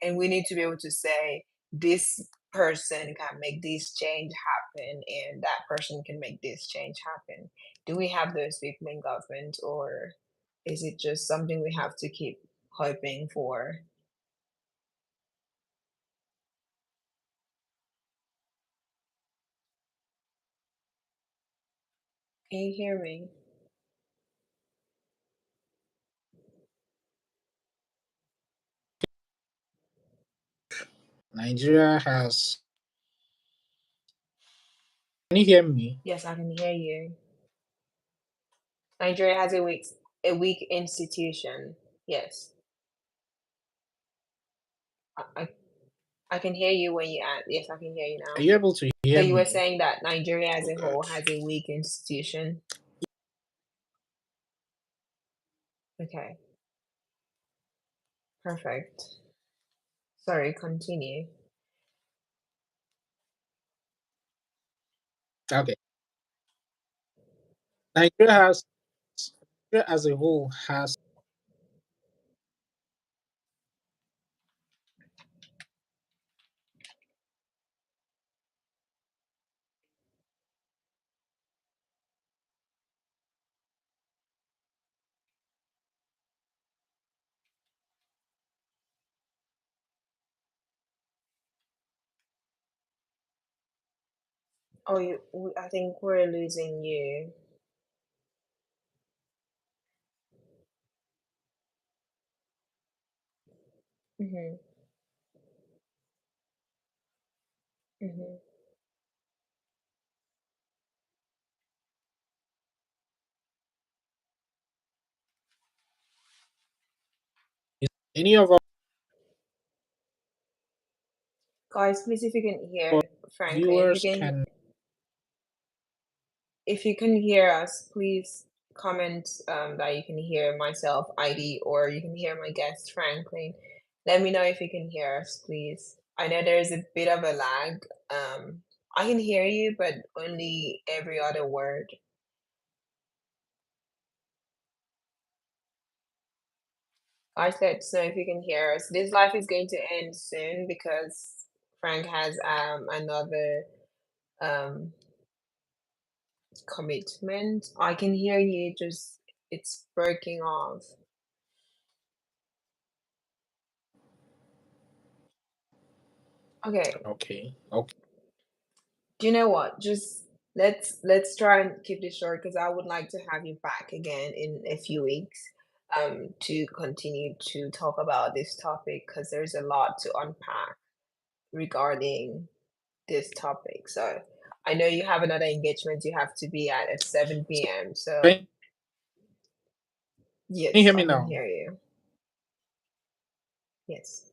and we need to be able to say this person can make this change happen, and that person can make this change happen. Do we have those people in government, or is it just something we have to keep hoping for? Can you hear me? Nigeria has. Can you hear me? Yes, I can hear you. Nigeria has a weak institution. Yes, I I can hear you when you add. Yes, I can hear you Are now. you able to So hear you were me? saying that Nigeria as Oh a God. whole has a weak institution. Okay, perfect. Sorry, continue. Okay. Nigeria has. Nigeria as a whole has. Oh, I think we're losing you. Mhm. Mhm. Any of our Guys, please, if you can hear Franklin, viewers can. if you can hear us, please comment that you can hear myself, Aidi, or you can hear my guest, Franklin. Let me know if you can hear us, please. I know there is a bit of a lag. I can hear you, but only every other word. Guys, let us know if you can hear us. This life is going to end soon because Frank has another um commitment. I can hear you, just it's breaking off. Okay, Okay. Okay. do you know what? Just let's try and keep this short because I would like to have you back again in a few weeks to continue to talk about this topic because there's a lot to unpack regarding this topic. So I know you have another engagement you have to be at So 7 p.m. So can you yes, hear me I can now? hear you. Yes.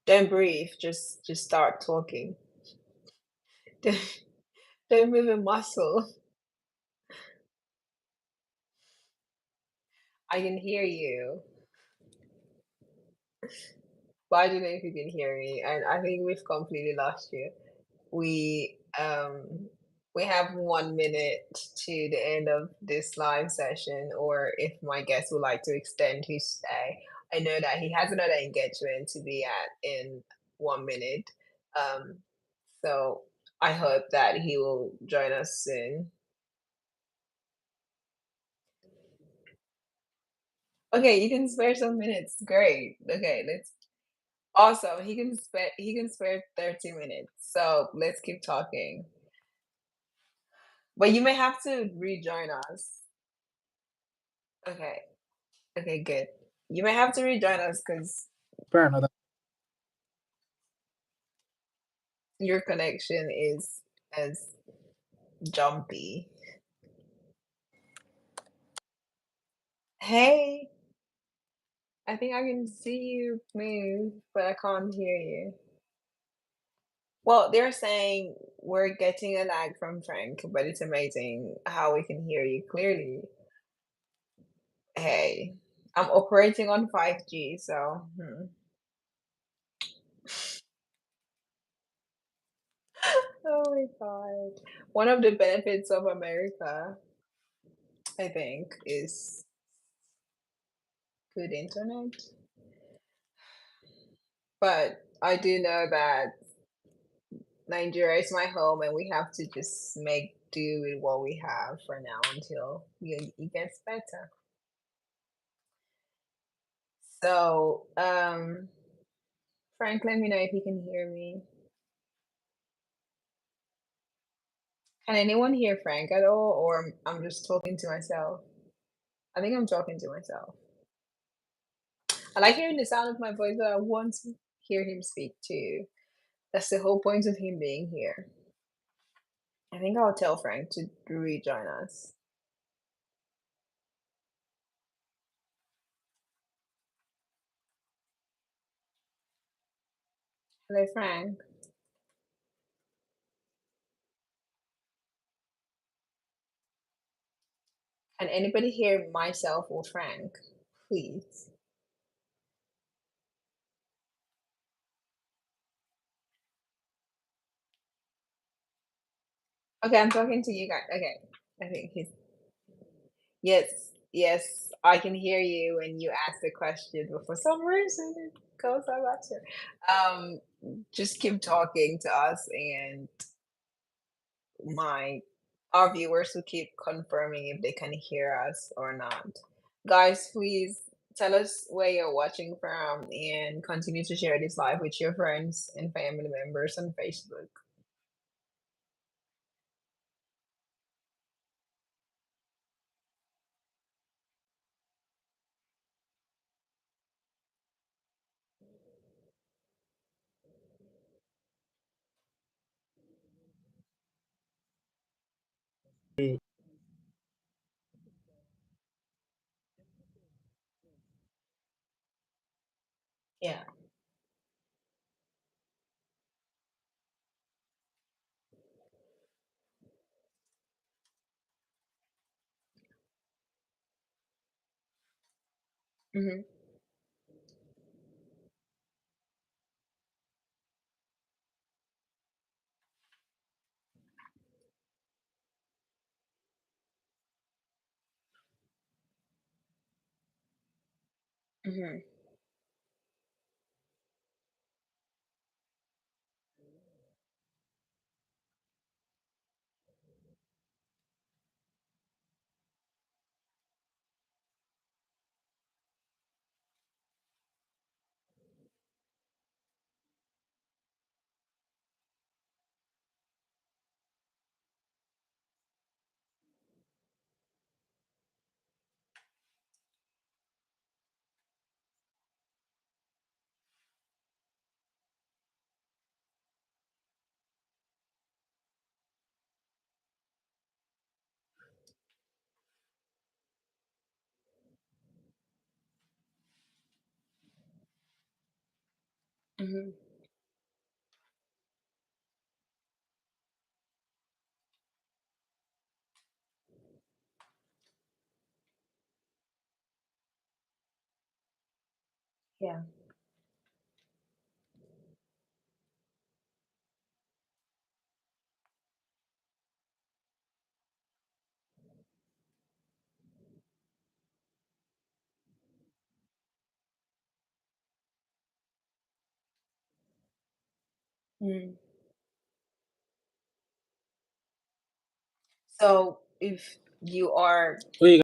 Don't breathe, just start talking. Don't, don't move a muscle. I can hear you. But I don't know if you can hear me, and I think we've completely lost you. We um we have 1 minute to the end of this live session, or if my guest would like to extend his stay. I know that he has another engagement to be at in 1 minute. Um, so I hope that he will join us soon. Okay, you can spare some minutes. Great. Okay, let's awesome. He can spare 30 minutes. So let's keep talking. But you may have to rejoin us. Okay. Okay, good. You may have to rejoin us because Try another. your connection is as jumpy. Hey, I think I can see you move, but I can't hear you. Well, they're saying we're getting a lag from Frank, but it's amazing how we can hear you clearly. Hey, I'm operating on 5G, so Oh my god. One of the benefits of America, I think, is good internet. But I do know that Nigeria is my home and we have to just make do with what we have for now until it gets better. So, Frank, let me know if you can hear me. Can anyone hear Frank at all, or I'm just talking to myself? I think I'm talking to myself. I like hearing the sound of my voice, but I want to hear him speak too. That's the whole point of him being here. I think I'll tell Frank to rejoin us. Hello, Frank. Can anybody hear myself or Frank? Please. Okay, I'm talking to you guys. Okay. I think he's yes, yes, I can hear you when you ask the question, but for some reason it goes out about you. Just keep talking to us and my our viewers will keep confirming if they can hear us or not. Guys, please tell us where you're watching from and continue to share this live with your friends and family members on Facebook. Yeah. Hmm. Hmm. Hmm. Yeah. Mm. So if you are Where you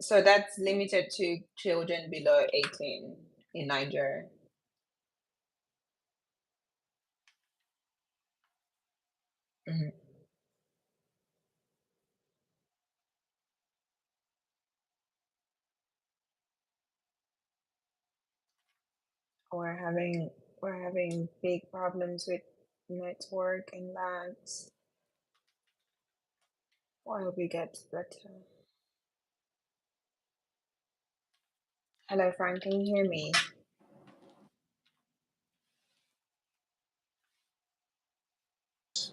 so that's limited to children below 18 in Nigeria. Hmm. We're having we're having big problems with network and lags. Well, I hope it gets better. Hello, Frank. Can you hear me?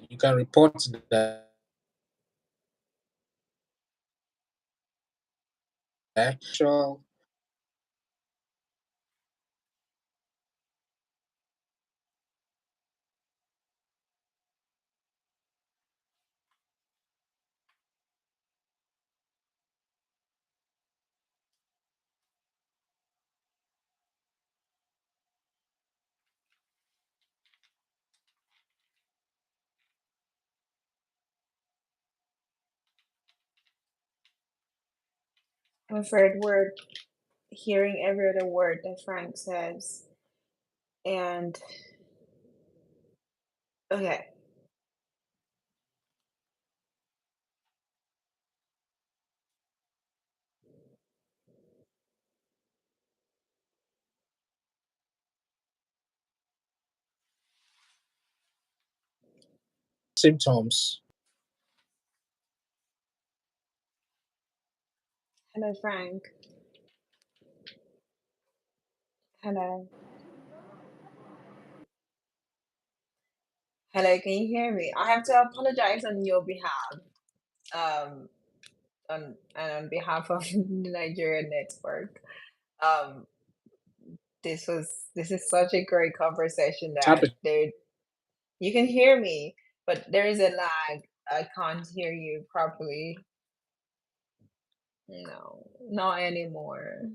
you can report that actual I'm afraid we're hearing every other word that Frank says. And okay, Symptoms. hello, Frank. Hello. Hello, can you hear me? I have to apologize on your behalf. Um, and on behalf of the Nigerian network. Um, this is such a great conversation Type that it. there you can hear me, but there is a lag. I can't hear you properly. No, not anymore.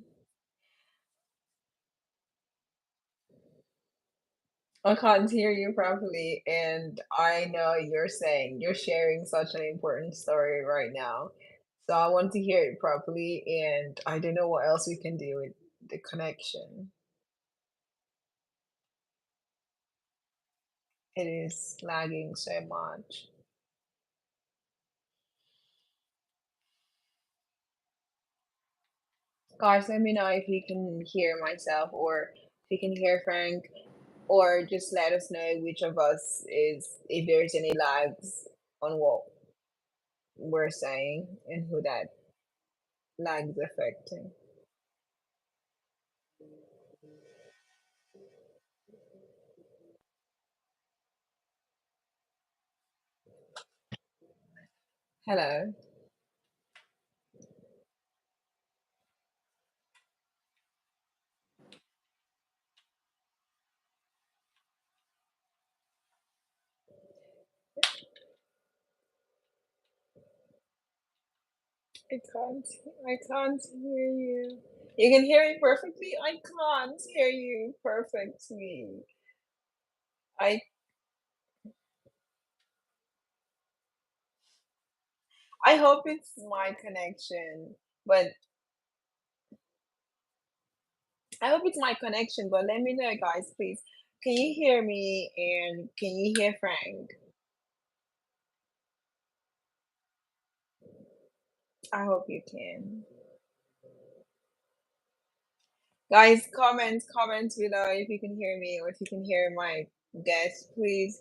I can't hear you properly, and I know you're sharing such an important story right now. So I want to hear it properly, and I don't know what else we can do with the connection. It is lagging so much. Guys, let me know if you can hear myself or if you can hear Frank, or just let us know which of us is, if there's any lags on what we're saying and who that lag is affecting. Hello. I can't. I can't hear you. You can hear me perfectly. I can't hear you perfectly. I I hope it's my connection, but I hope it's my connection. But let me know, guys, please. Can you hear me? And can you hear Frank? I hope you can. Guys, comments below if you can hear me or if you can hear my guest, please.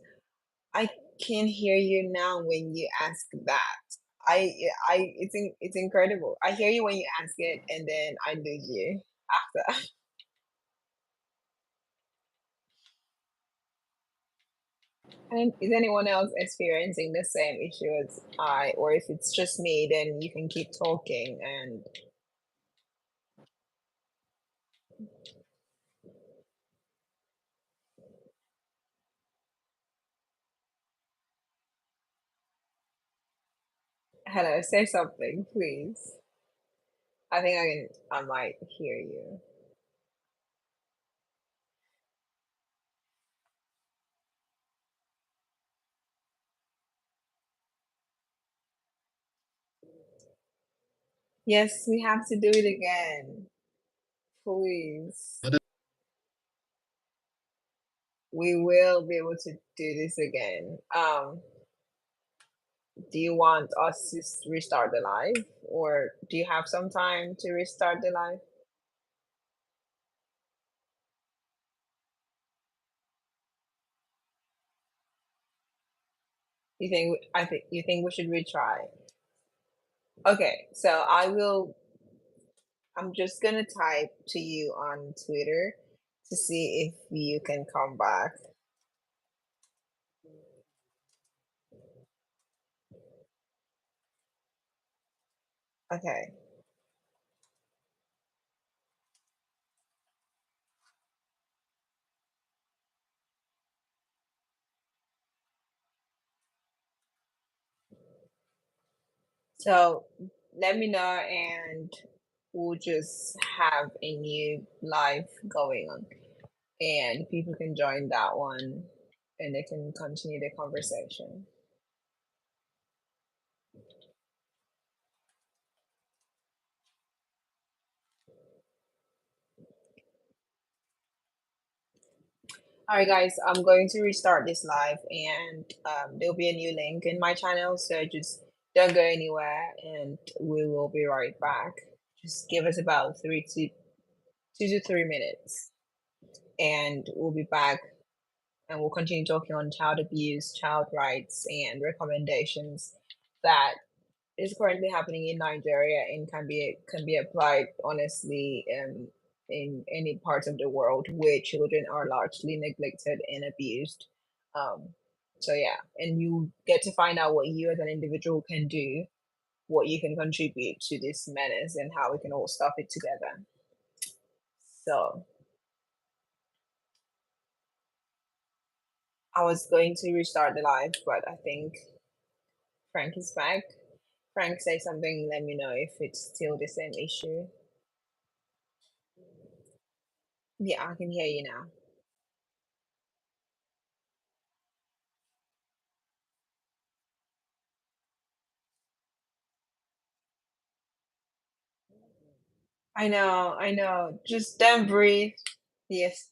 I can hear you now when you ask that. It's incredible. I hear you when you ask it, and then I lose you after. And is anyone else experiencing the same issue as I, or if it's just me, then you can keep talking. And hello, say something, please. I think I might hear you. Yes, we have to do it again, please. We will be able to do this again. Do you want us to restart the live, or do you have some time to restart the live? I think you think we should retry. Okay, so I'm just gonna type to you on Twitter to see if you can come back. Okay. So let me know, and we'll just have a new live going on, and people can join that one and they can continue the conversation. All right, guys, I'm going to restart this live, and there'll be a new link in my channel. So just don't go anywhere, and we will be right back. Just give us about 2 to 3 minutes, and we'll be back, and we'll continue talking on child abuse, child rights, and recommendations that is currently happening in Nigeria and can be applied honestly in any part of the world where children are largely neglected and abused. Um, so yeah, and you get to find out what you as an individual can do, what you can contribute to this menace, and how we can all stop it together. So I was going to restart the live, but I think Frank is back. Frank, say something. Let me know if it's still the same issue. Yeah, I can hear you now. I know. Just don't breathe. Yes,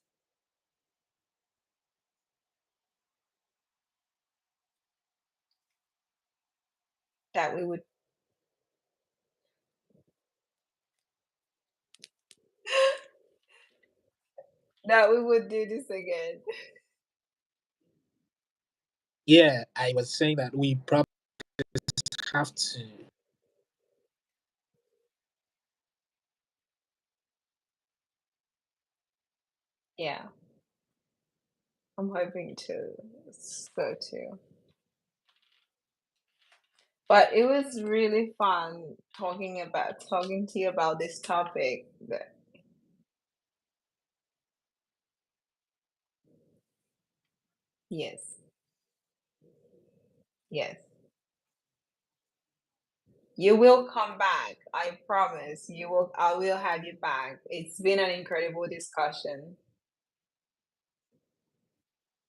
that we would that we would do this again. Yeah, I was saying that we probably have to. Yeah, I'm hoping to so too. But it was really fun talking to you about this topic. Yes, yes. You will come back. I promise. You will. I will have you back. It's been an incredible discussion.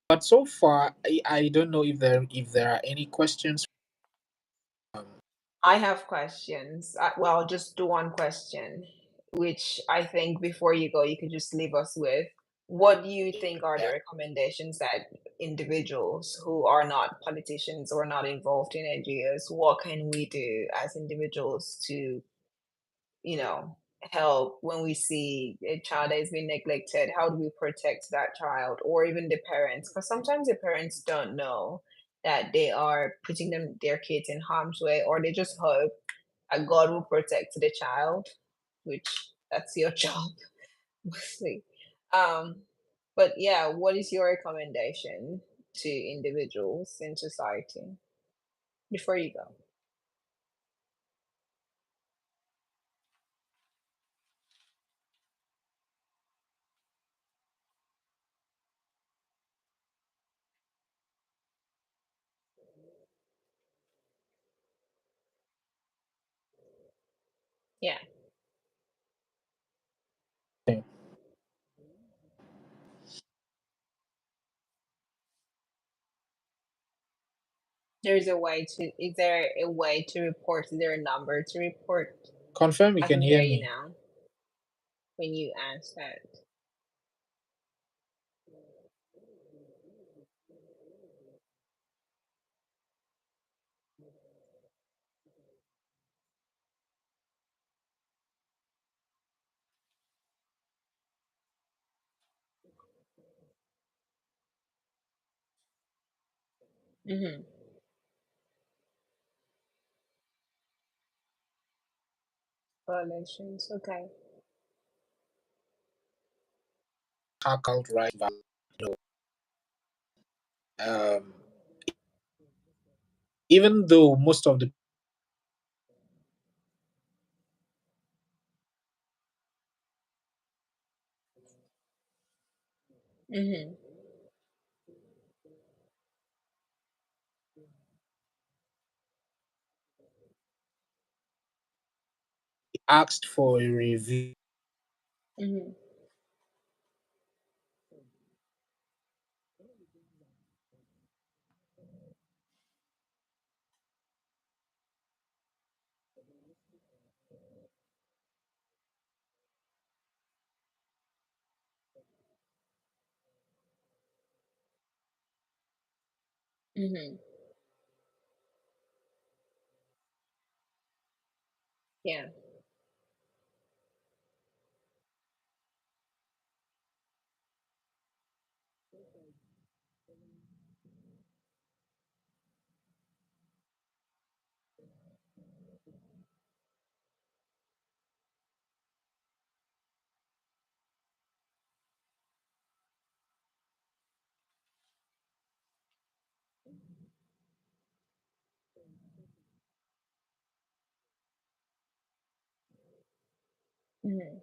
But so far, I don't know if there are any questions. Um, I have questions. Well, I'll just do one question, which I think before you go, you could just leave us with. What do you think are the yeah. recommendations that individuals who are not politicians or not involved in NGOs, what can we do as individuals to, you know, help when we see a child that is being neglected? How do we protect that child or even the parents? Because sometimes the parents don't know that they are putting their kids in harm's way, or they just hope God will protect the child, which that's your job mostly. Um, but yeah, what is your recommendation to individuals in society before you go? Yeah, Okay. there's a way to. Is there a way to report? Is there a number to report? Confirm you I can can hear hear you me. now when you ask that. Mm-hmm. Violations. Okay. Talk outright. You um, even though most of the Mm-hmm. asked for a review, Mm-hmm. Hmm. Yeah. Hmm.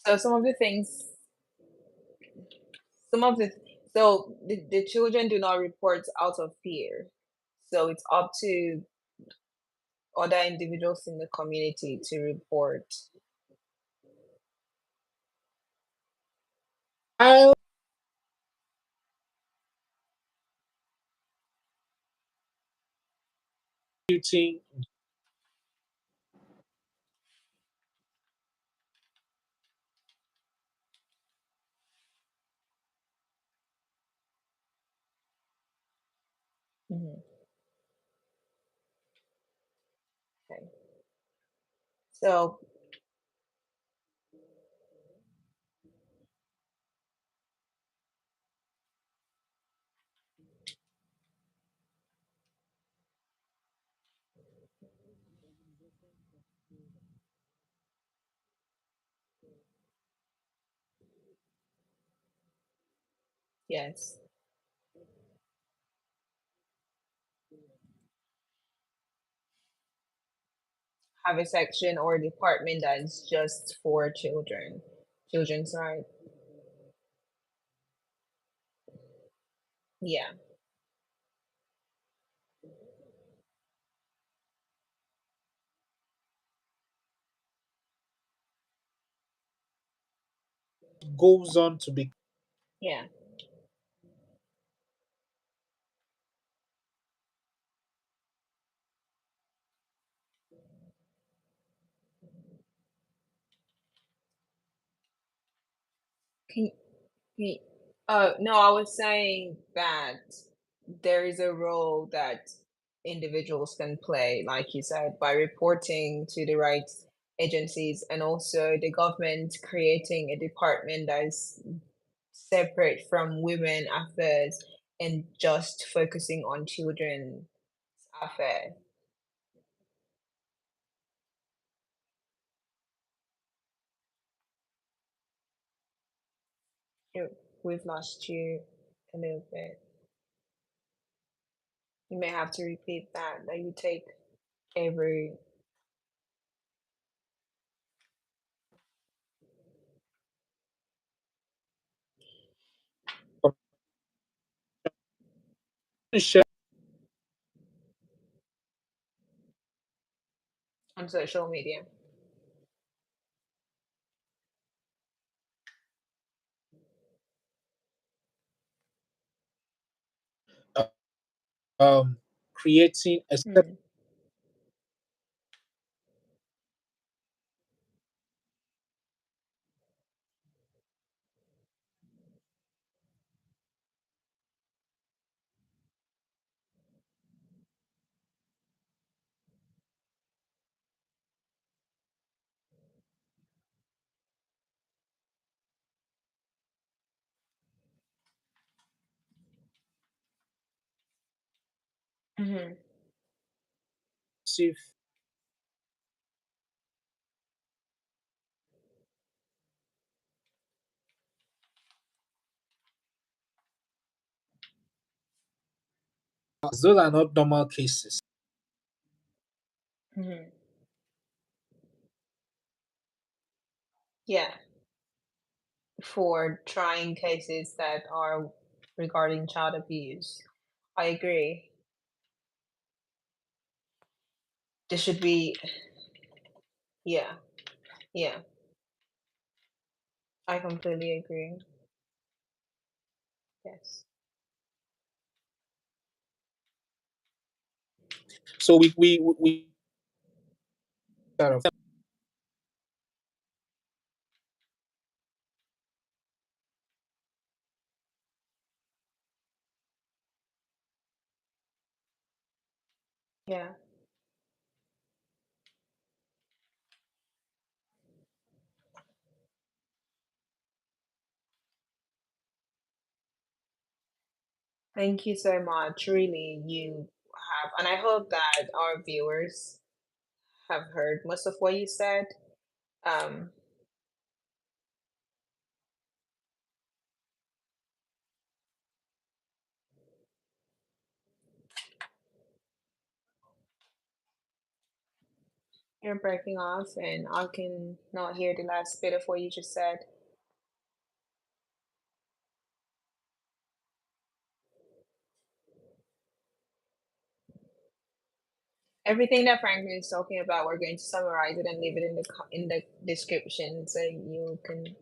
So some of the things, some of the, so the children do not report out of fear. So it's up to other individuals in the community to report. While shooting, Hmm. Okay. So yes, have a section or department that's just for children, children's right. Yeah. goes on to be Yeah. Can, can, no, I was saying that there is a role that individuals can play, like you said, by reporting to the rights agencies and also the government creating a department that is separate from women affairs and just focusing on children's affairs. You- We've lost you a little bit. You may have to repeat that you take every. share, On social media. uh, creating a Hmm. Hmm. selective. Those are not normal cases. Hmm. Yeah, for trying cases that are regarding child abuse. I agree. There should be, yeah, yeah. I completely agree. Yes. So we sort of Yeah. Thank you so much. Really, you have, and I hope that our viewers have heard most of what you said. Um, you're breaking off, and I can not hear the last bit of what you just said. Everything that Franklin is talking about, we're going to summarize it and leave it in the in the description so you can.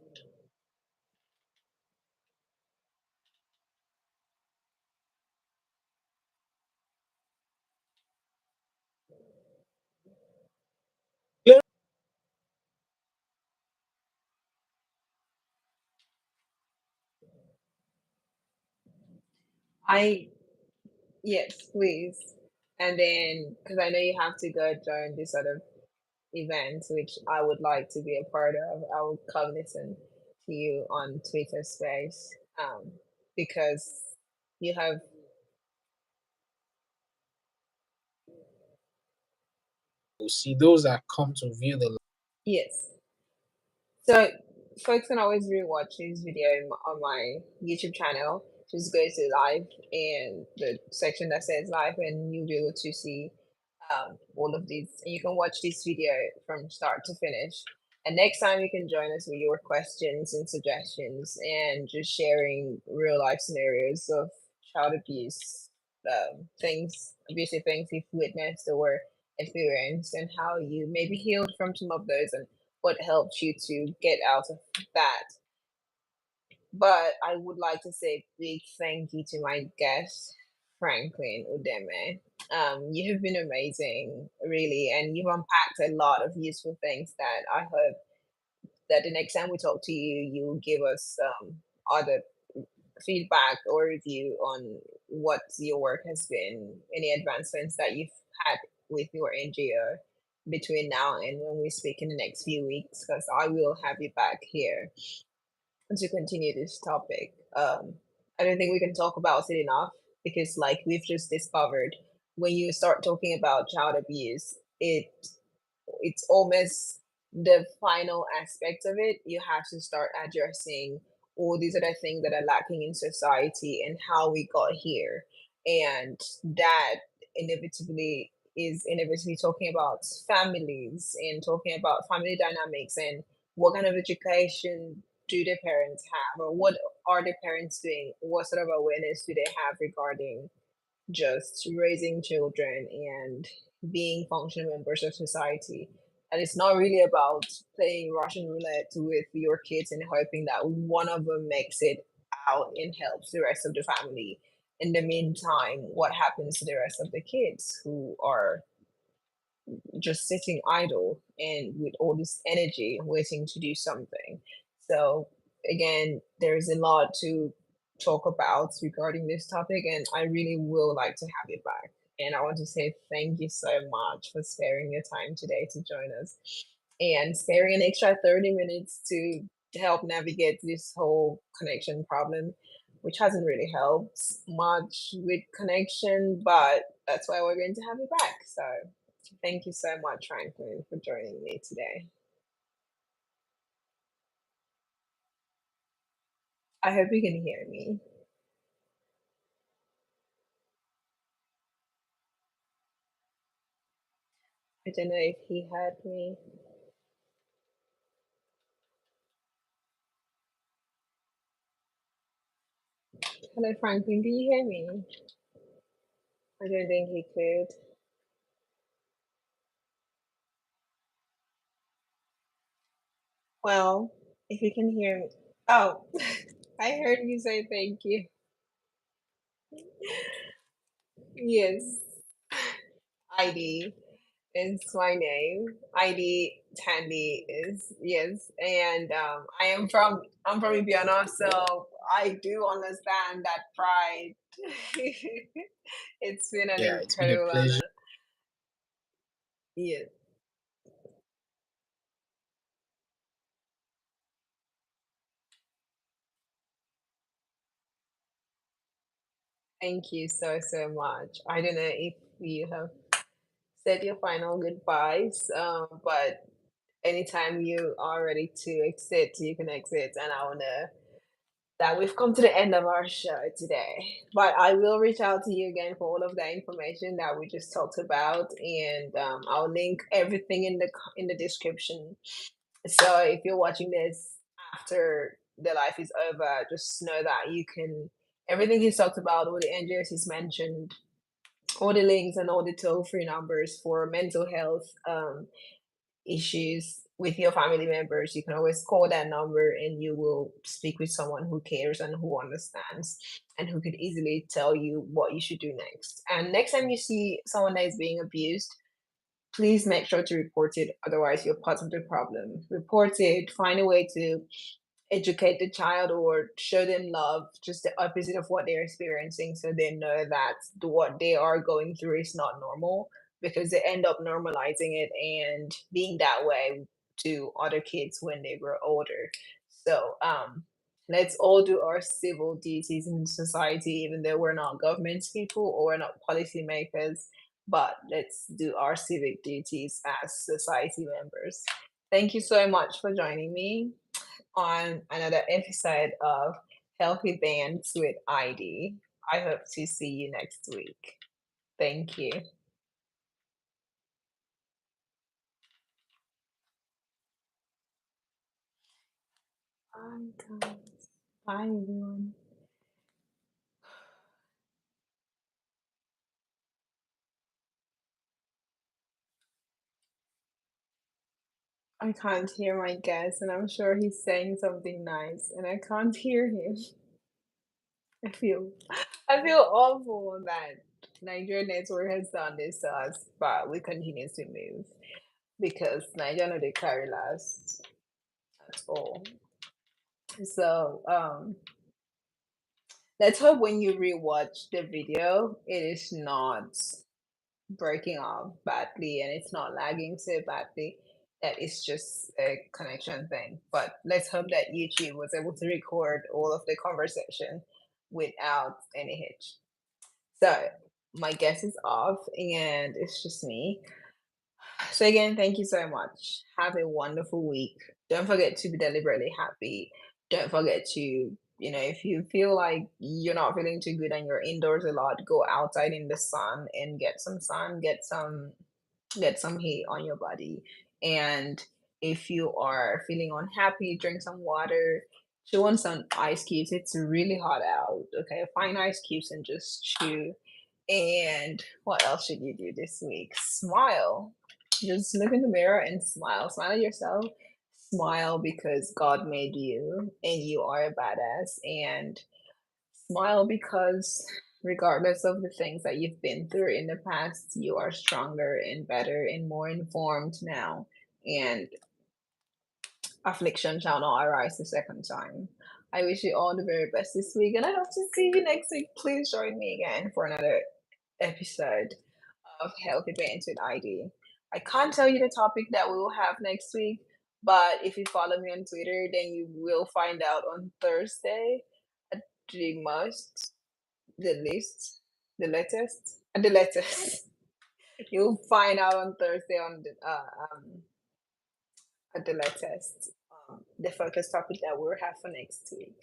I Yes, please. And then, because I know you have to go join this sort of event, which I would like to be a part of, I will come listen to you on Twitter Space, because you have, see those that come to view the yes. So folks can always rewatch this video on my YouTube channel. Just go to live and the section that says live, and you'll be able to see all of these. And you can watch this video from start to finish. And next time you can join us with your questions and suggestions and just sharing real life scenarios of child abuse, things, abusive things you've witnessed or experienced, and how you maybe healed from some of those and what helped you to get out of that. But I would like to say a big thank you to my guest, Franklin Udeme. You have been amazing, really, and you've unpacked a lot of useful things that I hope that the next time we talk to you, you'll give us other feedback or review on what your work has been, any advancements that you've had with your NGO between now and when we speak in the next few weeks, because I will have you back here to continue this topic. I don't think we can talk about it enough because, like we've just discovered, when you start talking about child abuse, it's almost the final aspect of it. You have to start addressing all these other things that are lacking in society and how we got here. And that inevitably is inevitably talking about families and talking about family dynamics and what kind of education do the parents have, or what are the parents doing, what sort of awareness do they have regarding just raising children and being functional members of society. And it's not really about playing Russian roulette with your kids and hoping that one of them makes it out and helps the rest of the family. In the meantime, what happens to the rest of the kids who are just sitting idle and with all this energy waiting to do something? So, again, there's a lot to talk about regarding this topic, and I really will like to have you back. And I want to say thank you so much for sparing your time today to join us and sparing an extra 30 minutes to help navigate this whole connection problem, which hasn't really helped much with connection, but that's why we're going to have you back. So thank you so much, Franklin, for joining me today. I hope you can hear me. I don't know if he heard me. Hello, Franklin, can you hear me? I don't think he could. Well, if you can hear me. Oh, I heard you say thank you. Yes, Aidi is my name. Aidi Tanndy is yes, and I'm from Ibiana, so I do understand that pride. It's been an Yeah, it's been a incredible pleasure. honor. Yes, thank you so much. I don't know if you have said your final goodbyes, but anytime you are ready to exit, you can exit, and I wanna that we've come to the end of our show today. But I will reach out to you again for all of the information that we just talked about, and I'll link everything in the description. So if you're watching this after the life is over, just know that you can everything he's talked about, all the NGOs he's mentioned, all the links and all the toll-free numbers for mental health issues with your family members, you can always call that number and you will speak with someone who cares and who understands and who could easily tell you what you should do next. And next time you see someone that is being abused, please make sure to report it. Otherwise, you're part of the problem. Report it, find a way to educate the child or show them love, just the opposite of what they're experiencing, so they know that what they are going through is not normal because they end up normalizing it and being that way to other kids when they grow older. So, let's all do our civil duties in society, even though we're not government people or we're not policymakers, but let's do our civic duties as society members. Thank you so much for joining me on another episode of Healthy Bands with Aidi. I hope to see you next week. Thank you. Bye, guys. Bye, everyone. I can't hear my guest, and I'm sure he's saying something nice, and I can't hear him. I feel, I feel awful that Nigeria Network has done this to us, but we continue to move because Nigeria no dey carry last at all. So, let's hope when you rewatch the video, it is not breaking off badly and it's not lagging so badly. That it's just a connection thing. But let's hope that YouTube was able to record all of the conversation without any hitch. So my guess is off and it's just me. So again, thank you so much. Have a wonderful week. Don't forget to be deliberately happy. Don't forget to, if you feel like you're not feeling too good and you're indoors a lot, go outside in the sun and get some sun, get some heat on your body. And if you are feeling unhappy, drink some water. Chew on some ice cubes. It's really hot out. Okay, find ice cubes and just chew. And what else should you do this week? Smile. Just look in the mirror and smile. Smile at yourself. Smile because God made you and you are a badass. And smile because regardless of the things that you've been through in the past, you are stronger and better and more informed now. And affliction shall not arise the second time. I wish you all the very best this week, and I hope to see you next week. Please join me again for another episode of Healthy Bands with ID. I can't tell you the topic that we will have next week, but if you follow me on Twitter, then you will find out on Thursday at the most, the least, the latest. You'll find out on Thursday on the at the latest the focus topic that we'll have for next week.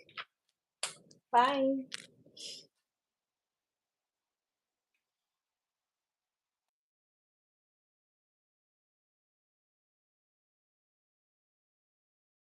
Bye.